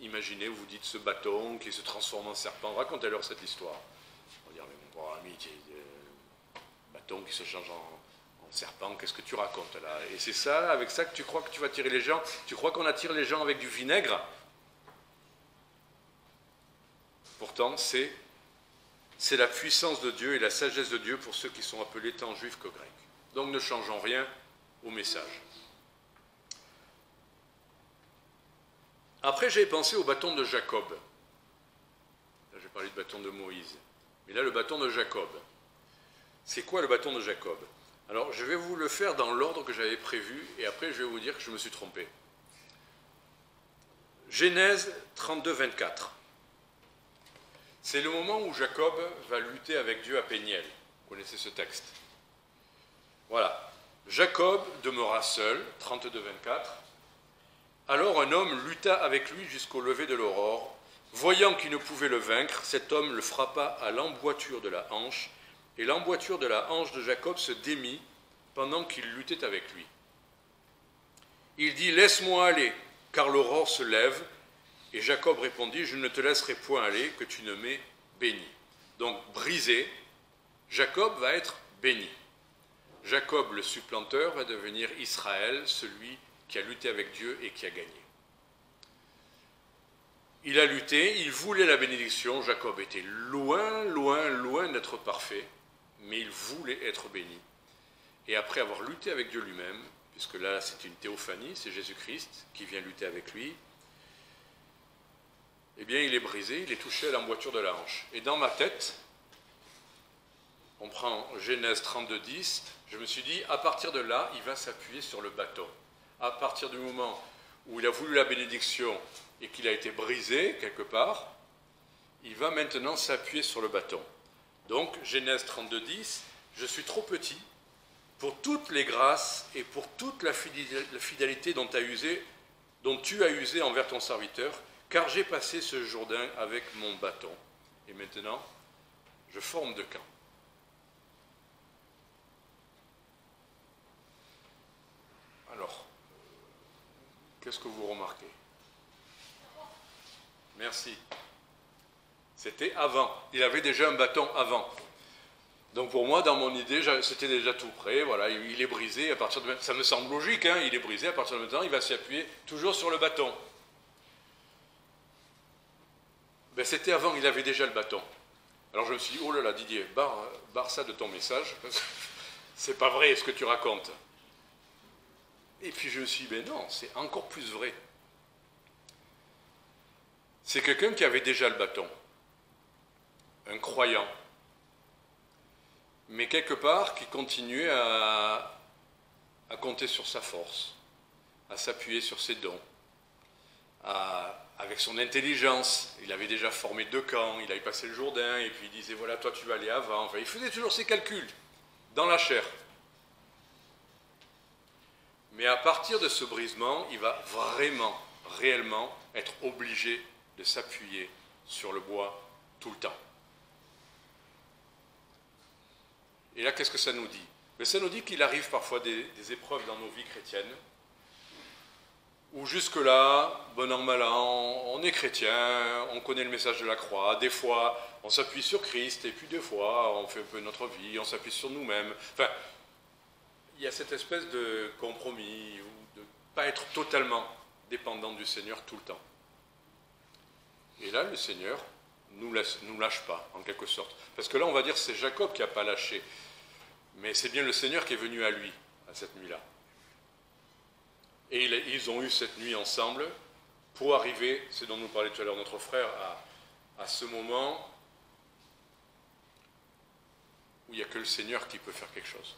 imaginez, vous dites ce bâton qui se transforme en serpent, racontez-leur cette histoire. On va dire, mais mon pauvre ami, bâton qui se change en serpent, qu'est-ce que tu racontes là? Et c'est ça, avec ça que tu crois que tu vas attirer les gens? Tu crois qu'on attire les gens avec du vinaigre? Pourtant, c'est la puissance de Dieu et la sagesse de Dieu pour ceux qui sont appelés tant juifs que grecs. Donc ne changeons rien au message. Après, j'ai pensé au bâton de Jacob. Là, j'ai parlé de bâton de Moïse. Mais là, le bâton de Jacob. C'est quoi le bâton de Jacob? Alors, je vais vous le faire dans l'ordre que j'avais prévu, et après, je vais vous dire que je me suis trompé. Genèse 32, 24. C'est le moment où Jacob va lutter avec Dieu à Péniel. Vous connaissez ce texte. Voilà. Jacob demeura seul, 32, 24. Alors un homme lutta avec lui jusqu'au lever de l'aurore. Voyant qu'il ne pouvait le vaincre, cet homme le frappa à l'emboîture de la hanche, et l'emboîture de la hanche de Jacob se démit pendant qu'il luttait avec lui. Il dit « Laisse-moi aller, car l'aurore se lève. » Et Jacob répondit « Je ne te laisserai point aller, que tu ne m'aies béni. » Donc brisé, Jacob va être béni. Jacob, le supplanteur, va devenir Israël, celui qui a lutté avec Dieu et qui a gagné. Il a lutté, il voulait la bénédiction. Jacob était loin, loin, loin d'être parfait, mais il voulait être béni. Et après avoir lutté avec Dieu lui-même, puisque là c'est une théophanie, c'est Jésus-Christ qui vient lutter avec lui, eh bien il est brisé, il est touché à l'emboîture de la hanche. Et dans ma tête, on prend Genèse 32, 10, je me suis dit, à partir de là, il va s'appuyer sur le bâton. À partir du moment où il a voulu la bénédiction et qu'il a été brisé quelque part, il va maintenant s'appuyer sur le bâton. Donc, Genèse 32, 10, je suis trop petit pour toutes les grâces et pour toute la fidélité dont tu as usé envers ton serviteur, car j'ai passé ce Jourdain avec mon bâton. Et maintenant, je forme deux camps. Alors, qu'est-ce que vous remarquez? Merci. C'était avant. Il avait déjà un bâton avant. Donc pour moi, dans mon idée, c'était déjà tout prêt. Voilà, il est brisé à partir de... Ça me semble logique, hein, il est brisé à partir de maintenant, il va s'y appuyer toujours sur le bâton. Ben, c'était avant, il avait déjà le bâton. Alors je me suis dit, oh là là, Didier, barre ça de ton message, parce que c'est pas vrai ce que tu racontes. Et puis je me suis dit, ben non, c'est encore plus vrai. C'est quelqu'un qui avait déjà le bâton, un croyant, mais quelque part qui continuait à compter sur sa force, à s'appuyer sur ses dons, avec son intelligence. Il avait déjà formé deux camps, il avait passé le Jourdain, et puis il disait, voilà, toi tu vas aller avant. Enfin, il faisait toujours ses calculs, dans la chair. Mais à partir de ce brisement, il va vraiment, réellement être obligé de s'appuyer sur le bois tout le temps. Et là, qu'est-ce que ça nous dit? Mais ça nous dit qu'il arrive parfois des épreuves dans nos vies chrétiennes, où jusque-là, bon an, mal an, on est chrétien, on connaît le message de la croix, des fois on s'appuie sur Christ, et puis des fois on fait un peu notre vie, on s'appuie sur nous-mêmes. Enfin, il y a cette espèce de compromis, ou de ne pas être totalement dépendant du Seigneur tout le temps. Et là, le Seigneur nous lâche pas, en quelque sorte. Parce que là, on va dire que c'est Jacob qui n'a pas lâché. Mais c'est bien le Seigneur qui est venu à lui, à cette nuit-là. Et ils ont eu cette nuit ensemble pour arriver, c'est dont nous parlait tout à l'heure notre frère, à ce moment où il n'y a que le Seigneur qui peut faire quelque chose.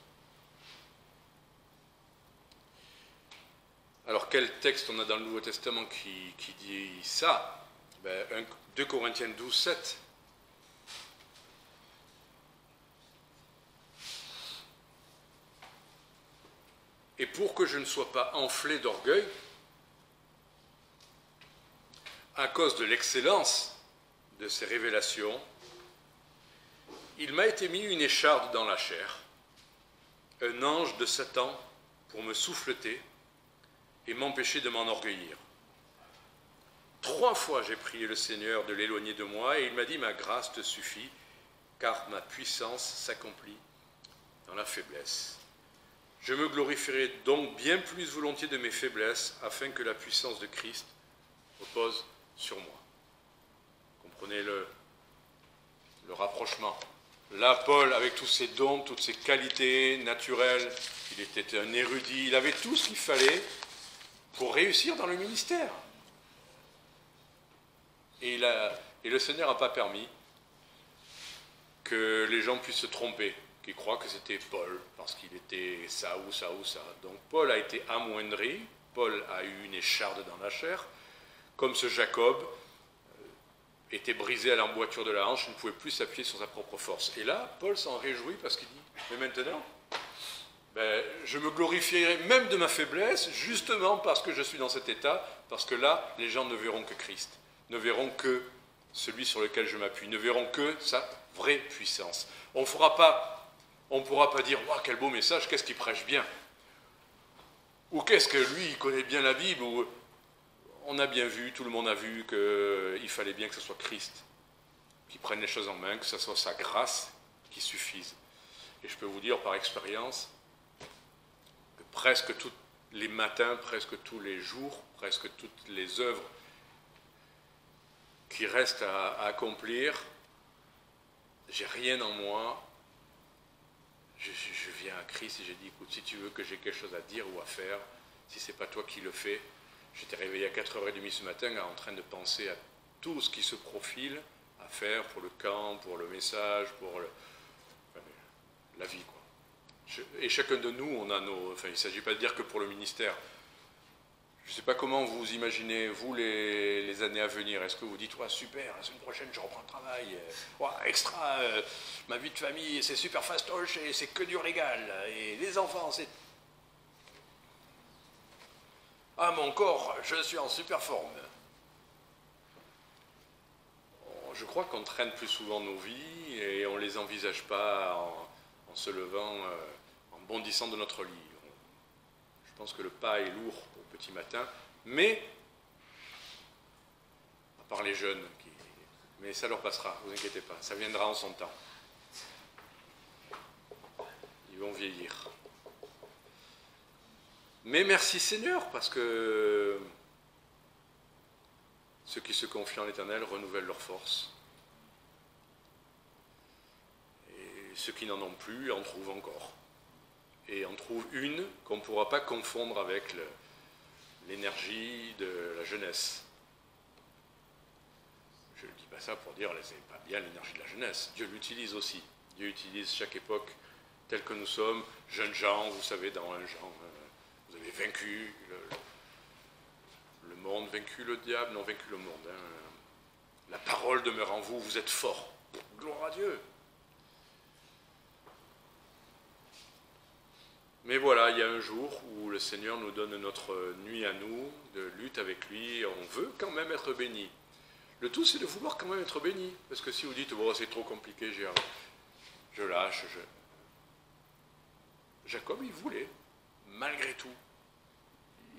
Alors, quel texte on a dans le Nouveau Testament qui dit ça? 2 Corinthiens 12, 7. Et pour que je ne sois pas enflé d'orgueil, à cause de l'excellence de ces révélations, il m'a été mis une écharde dans la chair, un ange de Satan pour me souffleter et m'empêcher de m'enorgueillir. 3 fois j'ai prié le Seigneur de l'éloigner de moi, et il m'a dit, ma grâce te suffit, car ma puissance s'accomplit dans la faiblesse. Je me glorifierai donc bien plus volontiers de mes faiblesses, afin que la puissance de Christ repose sur moi. Comprenez le rapprochement. Là, Paul, avec tous ses dons, toutes ses qualités naturelles, il était un érudit, il avait tout ce qu'il fallait pour réussir dans le ministère. Et le Seigneur n'a pas permis que les gens puissent se tromper, qu'ils croient que c'était Paul, parce qu'il était ça ou ça ou ça. Donc Paul a été amoindri, Paul a eu une écharde dans la chair, comme ce Jacob était brisé à l'emboîture de la hanche, il ne pouvait plus s'appuyer sur sa propre force. Et là, Paul s'en réjouit parce qu'il dit, mais maintenant, je me glorifierai même de ma faiblesse, justement parce que je suis dans cet état, parce que là, les gens ne verront que Christ, ne verront que celui sur lequel je m'appuie, ne verront que sa vraie puissance. On ne pourra pas dire, waouh, quel beau message, qu'est-ce qu'il prêche bien, ou qu'est-ce que lui, il connaît bien la Bible, ou on a bien vu, tout le monde a vu qu'il fallait bien que ce soit Christ qui prenne les choses en main, que ce soit sa grâce qui suffise. Et je peux vous dire par expérience que presque tous les matins, presque tous les jours, presque toutes les œuvres qui restent à accomplir, j'ai rien en moi. Je viens à Christ et j'ai dit, écoute, si tu veux que j'ai quelque chose à dire ou à faire, si ce n'est pas toi qui le fais, j'étais réveillé à 4h30 ce matin en train de penser à tout ce qui se profile à faire pour le camp, pour le message, pour la vie, quoi. Et chacun de nous, on a nos... Enfin, il ne s'agit pas de dire que pour le ministère. Je ne sais pas comment vous imaginez, vous, les années à venir. Est-ce que vous dites, ouais, super, la semaine prochaine, je reprends le travail. Ouais, extra, ma vie de famille, c'est super fastoche et c'est que du régal. Et les enfants, c'est... Ah, mon corps, je suis en super forme. Je crois qu'on traîne plus souvent nos vies et on ne les envisage pas en se levant, en bondissant de notre lit. Je pense que le pas est lourd au petit matin, mais, à part les jeunes, mais ça leur passera, ne vous inquiétez pas, ça viendra en son temps. Ils vont vieillir. Mais merci Seigneur, parce que ceux qui se confient en l'Éternel renouvellent leur force. Et ceux qui n'en ont plus en trouvent encore. Et en trouvent une qu'on ne pourra pas confondre avec l'énergie de la jeunesse. Je ne dis pas ça pour dire, c'est pas bien l'énergie de la jeunesse. Dieu l'utilise aussi. Dieu utilise chaque époque telle que nous sommes, jeunes gens, vous savez, dans un genre... Vous avez vaincu le monde, vaincu le diable, non, vaincu le monde. La parole demeure en vous, vous êtes forts. Gloire à Dieu. Mais voilà, il y a un jour où le Seigneur nous donne notre nuit à nous, de lutte avec lui, et on veut quand même être béni. Le tout, c'est de vouloir quand même être béni. Parce que si vous dites, oh, c'est trop compliqué, je lâche. Jacob, il voulait. Malgré tout,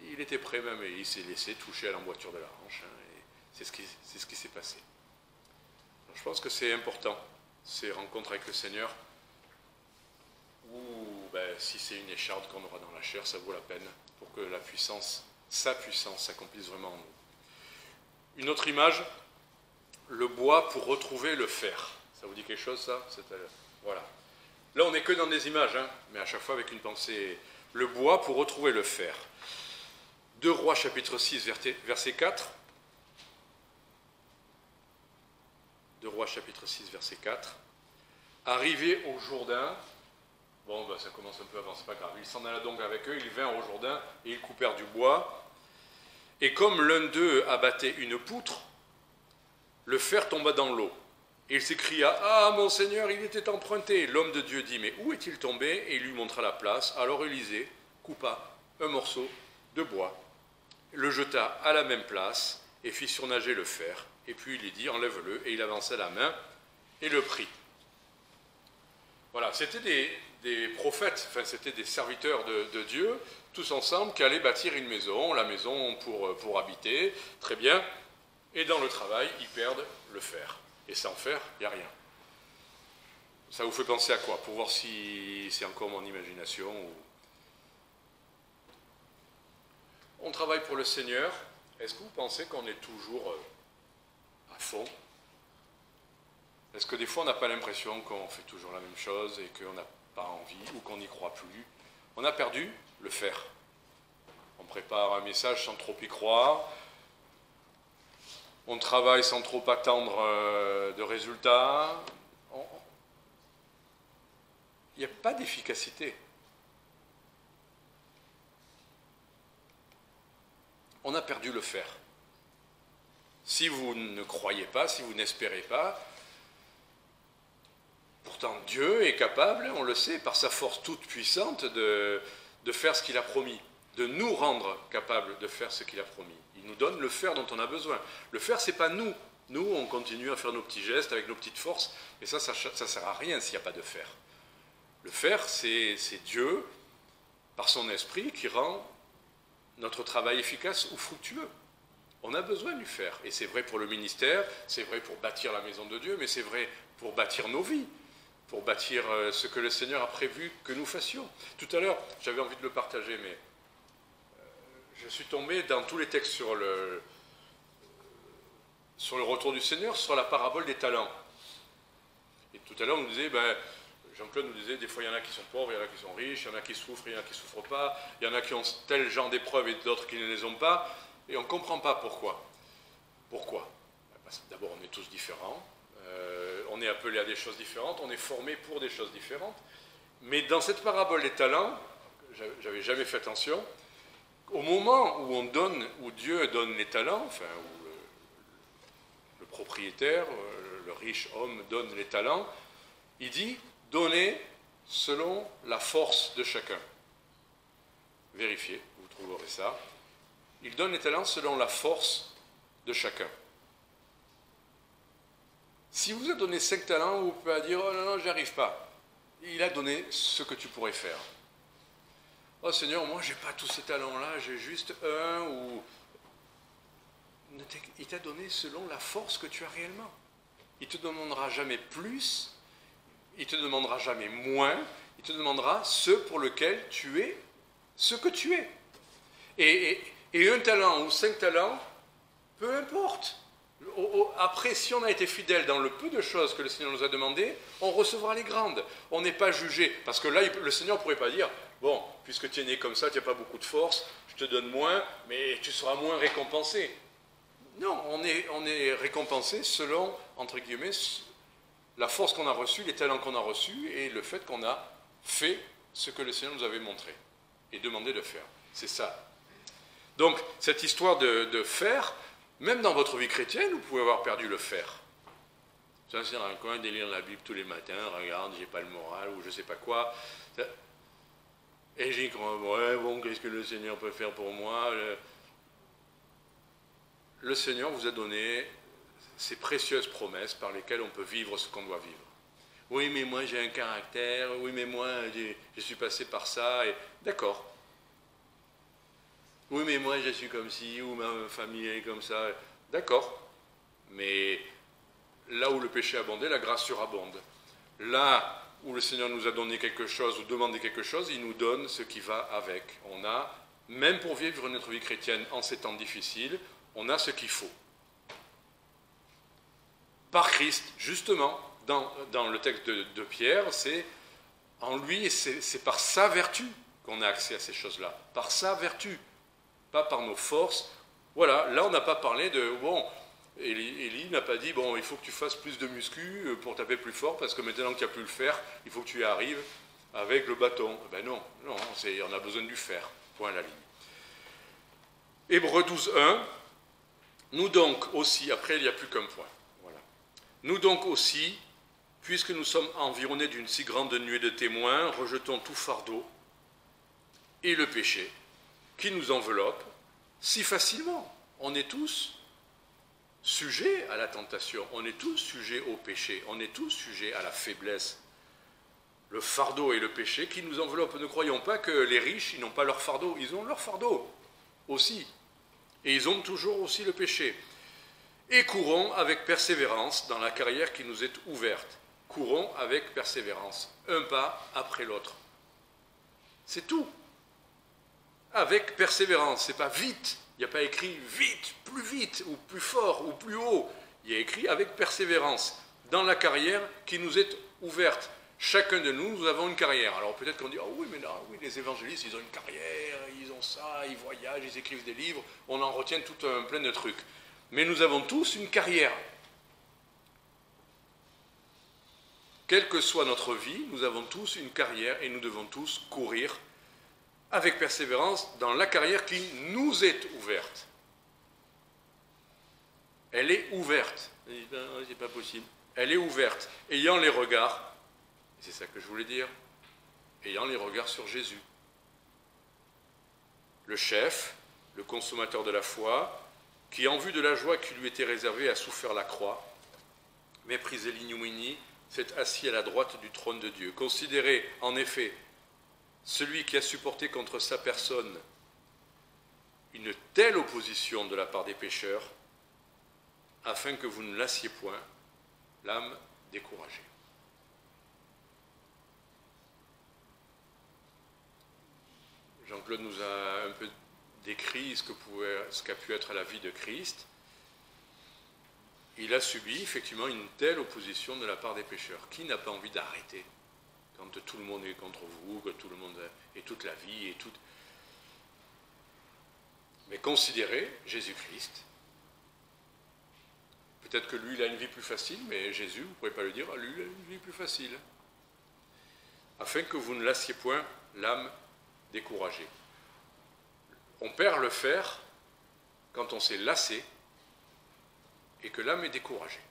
il était prêt même et il s'est laissé toucher à l'emboîture de la hanche. Et c'est ce qui s'est passé. Donc, je pense que c'est important, ces rencontres avec le Seigneur, où si c'est une écharde qu'on aura dans la chair, ça vaut la peine pour que sa puissance s'accomplisse vraiment en nous. Une autre image, le bois pour retrouver le fer. Ça vous dit quelque chose, ça? Voilà. Là, on n'est que dans des images, mais à chaque fois avec une pensée... Le bois pour retrouver le fer. 2 Rois chapitre 6 verset 4. 2 Rois chapitre 6 verset 4. Arrivé au Jourdain, ça commence un peu avant, c'est pas grave. Il s'en alla donc avec eux, ils vinrent au Jourdain et ils coupèrent du bois. Et comme l'un d'eux abattait une poutre, le fer tomba dans l'eau. Et il s'écria, « Ah, mon Seigneur, il était emprunté !» L'homme de Dieu dit, « Mais où est-il tombé ?» Et il lui montra la place. Alors Élisée coupa un morceau de bois, le jeta à la même place et fit surnager le fer. Et puis il lui dit, « Enlève-le !» Et il avança la main et le prit. Voilà, c'était des prophètes, enfin c'était des serviteurs de Dieu, tous ensemble, qui allaient bâtir une maison, la maison pour habiter, très bien. Et dans le travail, ils perdent le fer. Et sans fer, il n'y a rien. Ça vous fait penser à quoi? Pour voir si c'est encore mon imagination. On travaille pour le Seigneur. Est-ce que vous pensez qu'on est toujours à fond? Est-ce que des fois on n'a pas l'impression qu'on fait toujours la même chose et qu'on n'a pas envie ou qu'on n'y croit plus? On a perdu le fer. On prépare un message sans trop y croire. on travaille sans trop attendre de résultats. Il n'y a pas d'efficacité. On a perdu le faire. Si vous ne croyez pas, si vous n'espérez pas, pourtant Dieu est capable, on le sait, par sa force toute puissante, de faire ce qu'il a promis, de nous rendre capables de faire ce qu'il a promis. Il nous donne le faire dont on a besoin. Le faire, ce n'est pas nous. Nous, on continue à faire nos petits gestes avec nos petites forces, et ça ne sert à rien s'il n'y a pas de faire. Le faire, c'est Dieu, par son esprit, qui rend notre travail efficace ou fructueux. On a besoin du faire. Et c'est vrai pour le ministère, c'est vrai pour bâtir la maison de Dieu, mais c'est vrai pour bâtir nos vies, pour bâtir ce que le Seigneur a prévu que nous fassions. Tout à l'heure, j'avais envie de le partager, mais je suis tombé dans tous les textes sur le retour du Seigneur, sur la parabole des talents. Et tout à l'heure, on nous disait, Jean-Claude nous disait, des fois il y en a qui sont pauvres, il y en a qui sont riches, il y en a qui souffrent, il y en a qui ne souffrent pas, il y en a qui ont tel genre d'épreuves et d'autres qui ne les ont pas, et on ne comprend pas pourquoi. Pourquoi? Parce que d'abord, on est tous différents, on est appelés à des choses différentes, on est formés pour des choses différentes, mais dans cette parabole des talents, j'avais jamais fait attention, au moment où Dieu donne les talents, enfin, où le propriétaire, le riche homme donne les talents, il dit, donnez selon la force de chacun. Vérifiez, vous trouverez ça. Il donne les talents selon la force de chacun. Si vous a donné 5 talents, vous pouvez pas dire « Oh non, j'y arrive pas ». Il a donné ce que tu pourrais faire. « Oh Seigneur, moi j'ai pas tous ces talents-là, j'ai juste un ou… » Il t'a donné selon la force que tu as réellement. Il ne te demandera jamais plus, il ne te demandera jamais moins, il te demandera ce pour lequel tu es, ce que tu es. Et un talent ou 5 talents, peu importe. Après, si on a été fidèle dans le peu de choses que le Seigneur nous a demandé, on recevra les grandes. On n'est pas jugé. Parce que là, le Seigneur ne pourrait pas dire, bon, puisque tu es né comme ça, tu n'as pas beaucoup de force, je te donne moins, mais tu seras moins récompensé. Non, on est récompensé selon, entre guillemets, la force qu'on a reçue, les talents qu'on a reçus et le fait qu'on a fait ce que le Seigneur nous avait montré et demandé de faire. C'est ça. Donc, cette histoire de faire, même dans votre vie chrétienne, vous pouvez avoir perdu le faire. Ça, c'est dans un coin de lire la Bible tous les matins, regarde, j'ai pas le moral ou je sais pas quoi. Et j'y crois, ouais, bon, qu'est-ce que le Seigneur peut faire pour moi? Le Seigneur vous a donné ces précieuses promesses par lesquelles on peut vivre ce qu'on doit vivre. Oui, mais moi j'ai un caractère, oui, mais moi je suis passé par ça, et d'accord. Oui, mais moi je suis comme ci, ou ma famille est comme ça, d'accord. Mais là où le péché abondait, la grâce surabonde. Là où le Seigneur nous a donné quelque chose ou demandé quelque chose, il nous donne ce qui va avec. On a, même pour vivre notre vie chrétienne en ces temps difficiles, on a ce qu'il faut. Par Christ, justement, dans le texte de Pierre, c'est en lui, c'est par sa vertu qu'on a accès à ces choses-là. Par sa vertu, pas par nos forces. Voilà, là on n'a pas parlé de, bon, Élie n'a pas dit, bon, il faut que tu fasses plus de muscu pour taper plus fort, parce que maintenant que tu as pu le faire, il faut que tu y arrives avec le bâton. Ben non, on a besoin du fer, point à la ligne. Hébreux 12.1, nous donc aussi, après il n'y a plus qu'un point, voilà. Nous donc aussi, puisque nous sommes environnés d'une si grande nuée de témoins, rejetons tout fardeau et le péché qui nous enveloppe si facilement. On est tous sujets à la tentation, on est tous sujets au péché, on est tous sujets à la faiblesse. Le fardeau et le péché qui nous enveloppent. Ne croyons pas que les riches, ils n'ont pas leur fardeau, ils ont leur fardeau aussi. Et ils ont toujours aussi le péché. Et courons avec persévérance dans la carrière qui nous est ouverte. Courons avec persévérance, un pas après l'autre. C'est tout. Avec persévérance, c'est pas vite. Il n'y a pas écrit vite, ou plus fort, ou plus haut. Il y a écrit avec persévérance, dans la carrière qui nous est ouverte. Chacun de nous, nous avons une carrière. Alors peut-être qu'on dit, oh oui, mais là, oui, les évangélistes, ils ont une carrière, ils ont ça, ils voyagent, ils écrivent des livres, on en retient tout un plein de trucs. mais nous avons tous une carrière. Quelle que soit notre vie, nous avons tous une carrière et nous devons tous courir avec persévérance dans la carrière qui nous est ouverte. Elle est ouverte. C'est pas possible. Elle est ouverte, ayant les regards, c'est ça que je voulais dire, ayant les regards sur Jésus. Le chef, le consommateur de la foi, qui en vue de la joie qui lui était réservée a souffert la croix, méprisé l'ignominie, s'est assis à la droite du trône de Dieu. Considérez en effet celui qui a supporté contre sa personne une telle opposition de la part des pécheurs, afin que vous ne lassiez point l'âme découragée. Jean-Claude nous a un peu décrit ce qu'a pu être la vie de Christ. Il a subi effectivement une telle opposition de la part des pécheurs. Qui n'a pas envie d'arrêter quand tout le monde est contre vous, que tout le monde et toute la vie et tout. Mais considérez Jésus-Christ. Peut-être que lui, il a une vie plus facile, mais Jésus, vous ne pouvez pas le dire, lui, il a une vie plus facile. Afin que vous ne lassiez point l'âme découragée. On perd le fer quand on s'est lassé et que l'âme est découragée.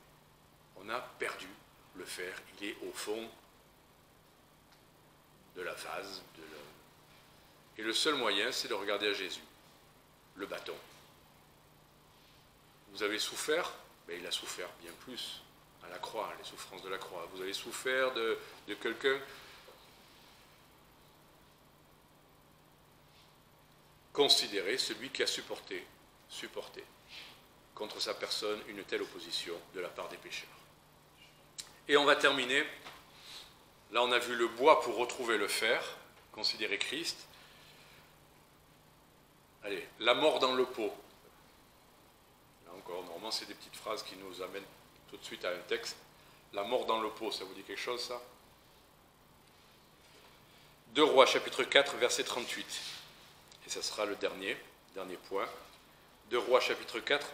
On a perdu le fer, il est au fond de la vase. Et le seul moyen, c'est de regarder à Jésus, le bâton. Vous avez souffert, mais il a souffert bien plus à la croix, les souffrances de la croix. Vous avez souffert de quelqu'un. Considérez celui qui a supporté contre sa personne une telle opposition de la part des pécheurs. Et on va terminer. Là, on a vu le bois pour retrouver le fer. Considérez Christ. Allez, la mort dans le pot. Là encore, normalement, c'est des petites phrases qui nous amènent tout de suite à un texte. La mort dans le pot, ça vous dit quelque chose, ça? 2 Rois, chapitre 4, verset 38. Et ça sera le dernier point. 2 Rois, chapitre 4,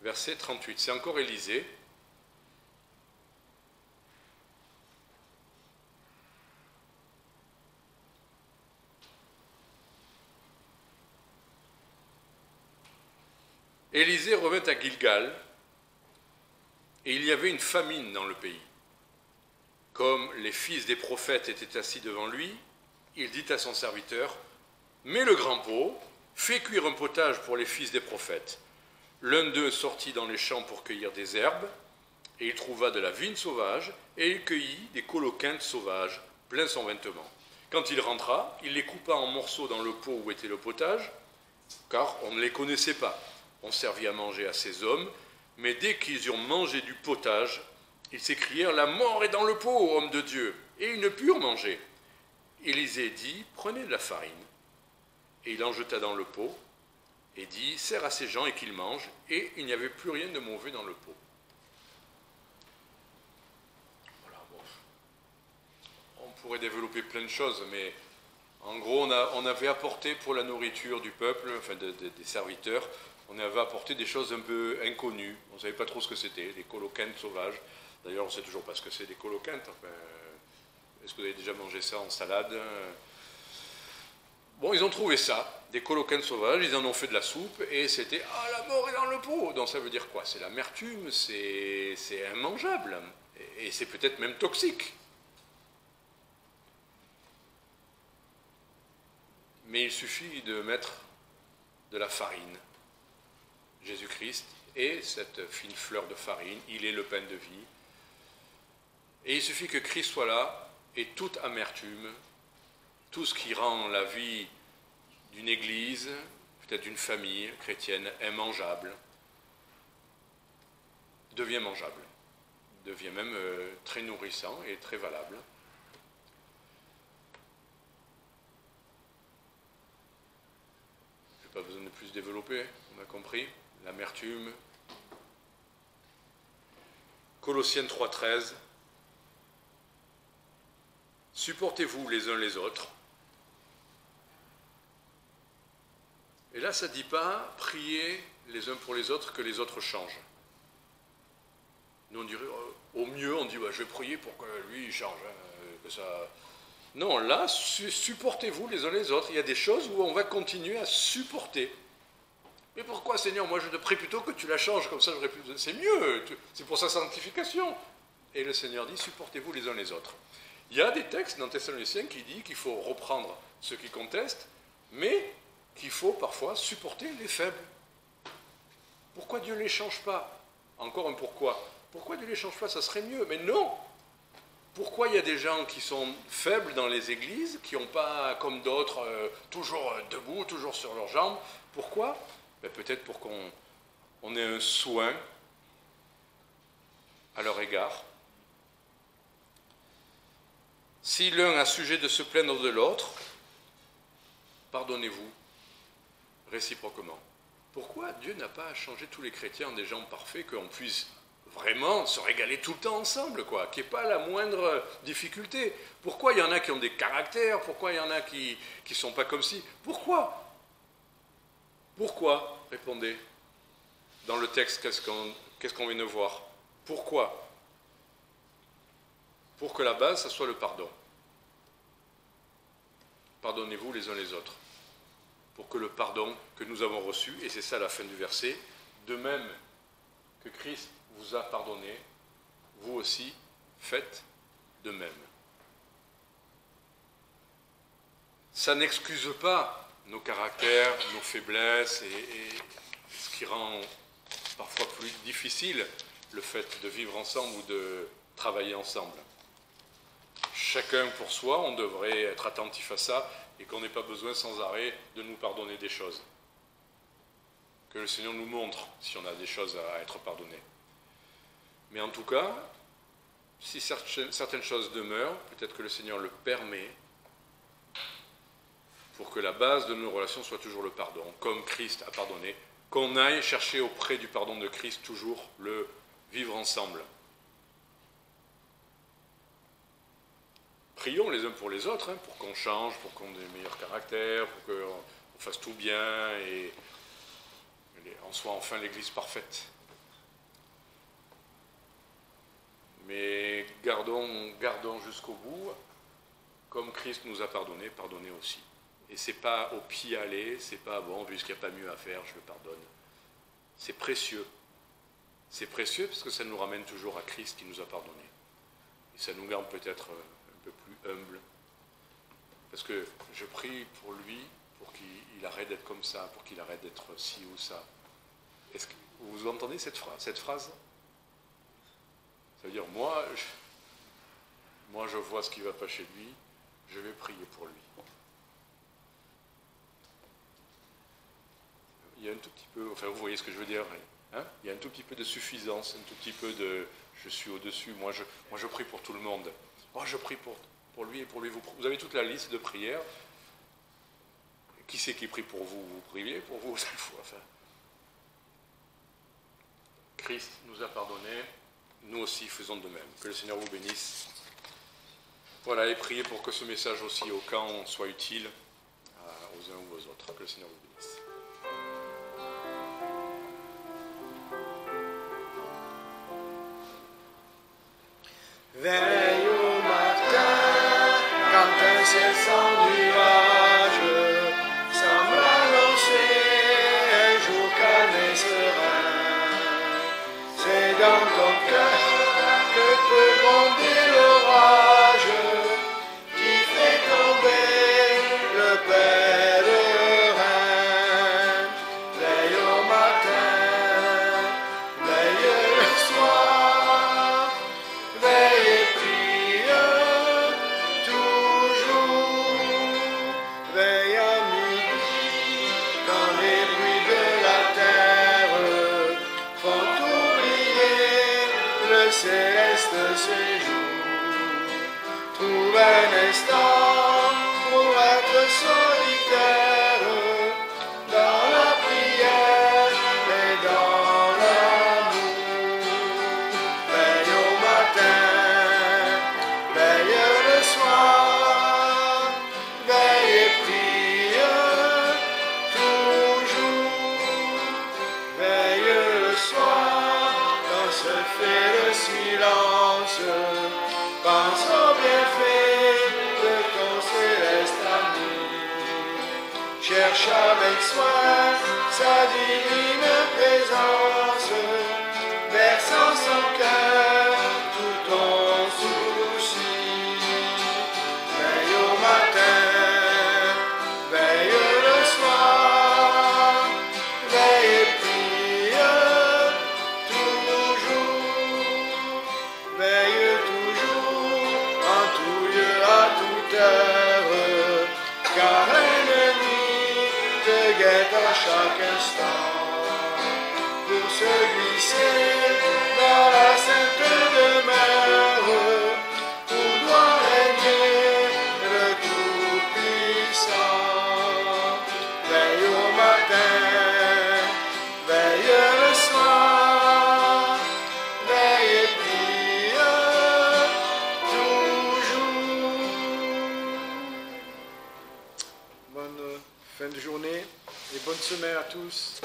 verset 38. C'est encore Élisée. Élisée revint à Gilgal, et il y avait une famine dans le pays. Comme les fils des prophètes étaient assis devant lui, il dit à son serviteur, « Mets le grand pot, fais cuire un potage pour les fils des prophètes. » L'un d'eux sortit dans les champs pour cueillir des herbes, et il trouva de la vigne sauvage, et il cueillit des coloquintes sauvages, plein son vêtement. Quand il rentra, il les coupa en morceaux dans le pot où était le potage, car on ne les connaissait pas. On servit à manger à ces hommes, mais dès qu'ils eurent mangé du potage, ils s'écrièrent « La mort est dans le pot, homme de Dieu !» Et ils ne purent manger. Élisée dit « Prenez de la farine. » Et il en jeta dans le pot, et dit « Sers à ces gens et qu'ils mangent. » Et il n'y avait plus rien de mauvais dans le pot. Voilà, bon. On pourrait développer plein de choses, mais en gros, on avait apporté pour la nourriture du peuple, enfin des serviteurs, on avait apporté des choses un peu inconnues. On ne savait pas trop ce que c'était, des coloquintes sauvages. D'ailleurs, on ne sait toujours pas ce que c'est des coloquintes. Enfin, est-ce que vous avez déjà mangé ça en salade? Bon, ils ont trouvé ça, des coloquintes sauvages, ils en ont fait de la soupe, et c'était « Ah, la mort est dans le pot !» Donc ça veut dire quoi? C'est l'amertume, c'est immangeable, et c'est peut-être même toxique. Mais il suffit de mettre de la farine. Jésus-Christ est cette fine fleur de farine, il est le pain de vie. Et il suffit que Christ soit là, et toute amertume, tout ce qui rend la vie d'une église, peut-être d'une famille chrétienne, immangeable, devient mangeable, devient même très nourrissant et très valable. Je n'ai pas besoin de plus développer, on a compris. L'amertume. Colossiens 3,13. Supportez-vous les uns les autres. Et là, ça ne dit pas prier les uns pour les autres que les autres changent. Nous, on dirait, au mieux, on dit, je vais prier pour que lui, il change. Que ça... Non, là, supportez-vous les uns les autres. Il y a des choses où on va continuer à supporter. Mais pourquoi, Seigneur, moi je te prie plutôt que tu la changes, comme ça j'aurais plus besoin. C'est mieux, c'est pour sa sanctification. Et le Seigneur dit, supportez-vous les uns les autres. Il y a des textes dans Thessaloniciens qui disent qu'il faut reprendre ceux qui contestent, mais qu'il faut parfois supporter les faibles. Pourquoi Dieu ne les change pas? Encore un pourquoi. Pourquoi Dieu ne les change pas? Ça serait mieux. Mais non! Pourquoi il y a des gens qui sont faibles dans les églises, qui n'ont pas, comme d'autres, toujours debout, toujours sur leurs jambes? Pourquoi? Peut-être pour qu'on ait un soin à leur égard. Si l'un a sujet de se plaindre de l'autre, pardonnez-vous réciproquement. Pourquoi Dieu n'a pas changé tous les chrétiens en des gens parfaits, qu'on puisse vraiment se régaler tout le temps ensemble, quoi, qu'il n'y ait pas la moindre difficulté? Pourquoi il y en a qui ont des caractères? Pourquoi il y en a qui ne sont pas comme ci? Pourquoi? Pourquoi? Répondez. Dans le texte, qu'est-ce qu'on vient de voir? Pourquoi? Pour que la base, ça soit le pardon. Pardonnez-vous les uns les autres. Pour que le pardon que nous avons reçu, et c'est ça la fin du verset, de même que Christ vous a pardonné, vous aussi faites de même. Ça n'excuse pas nos caractères, nos faiblesses, et ce qui rend parfois plus difficile le fait de vivre ensemble ou de travailler ensemble. Chacun pour soi, on devrait être attentif à ça et qu'on n'ait pas besoin sans arrêt de nous pardonner des choses. Que le Seigneur nous montre si on a des choses à être pardonnées. Mais en tout cas, si certaines choses demeurent, peut-être que le Seigneur le permet pour que la base de nos relations soit toujours le pardon, comme Christ a pardonné, qu'on aille chercher auprès du pardon de Christ toujours le vivre ensemble. Prions les uns pour les autres, pour qu'on change, pour qu'on ait des meilleurs caractères, pour qu'on fasse tout bien et on soit enfin l'Église parfaite. Mais gardons jusqu'au bout, comme Christ nous a pardonné, pardonnez aussi. Et c'est pas au pied aller, c'est pas puisqu'il n'y a pas mieux à faire, je le pardonne. C'est précieux. C'est précieux parce que ça nous ramène toujours à Christ qui nous a pardonné. Et ça nous garde peut-être un peu plus humbles. Parce que je prie pour lui, pour qu'il arrête d'être comme ça, pour qu'il arrête d'être ci ou ça. Est-ce que vous entendez cette phrase? Ça veut dire, moi, je vois ce qui ne va pas chez lui, je vais prier pour lui. Il y a un tout petit peu, vous voyez ce que je veux dire, il y a un tout petit peu de suffisance, un tout petit peu de je suis au-dessus, moi je prie pour tout le monde. Moi je prie pour lui et pour lui. Vous avez toute la liste de prières. Qui c'est qui prie pour vous? Vous priez pour vous? Christ nous a pardonné, nous aussi faisons de même. Que le Seigneur vous bénisse. Voilà, et priez pour que ce message aussi au camp soit utile aux uns ou aux autres. Que le Seigneur vous bénisse. Veille au matin, quand un ciel sans nuage semble annoncer un jour calme et serein. C'est dans ton cœur que peut gronder l'orage qui fait tomber le pèlerin. Veille au matin, veille le soir, veille et prie toujours, veille à midi, quand les bruits de la terre font oublier le céleste séjour. Trouve un instant pour être solitaire dans la prière et dans l'amour. Veille au matin, veille le soir, veille et prie toujours. fais le silence, pense au bienfait de ton céleste ami. Cherche avec soin sa divine présence, versant son cœur tout ton souci. Veille au matin, veille le soir, veille et prie toujours. Veille toujours, en tout lieu, à toute heure, car l'ennemi te guette à chaque instant pour se glisser dans la sainte demeure où doit régner le Tout-Puissant. Veille au matin, veille le soir, veille et prie toujours. Bonne fin de journée et bonne semaine à tous.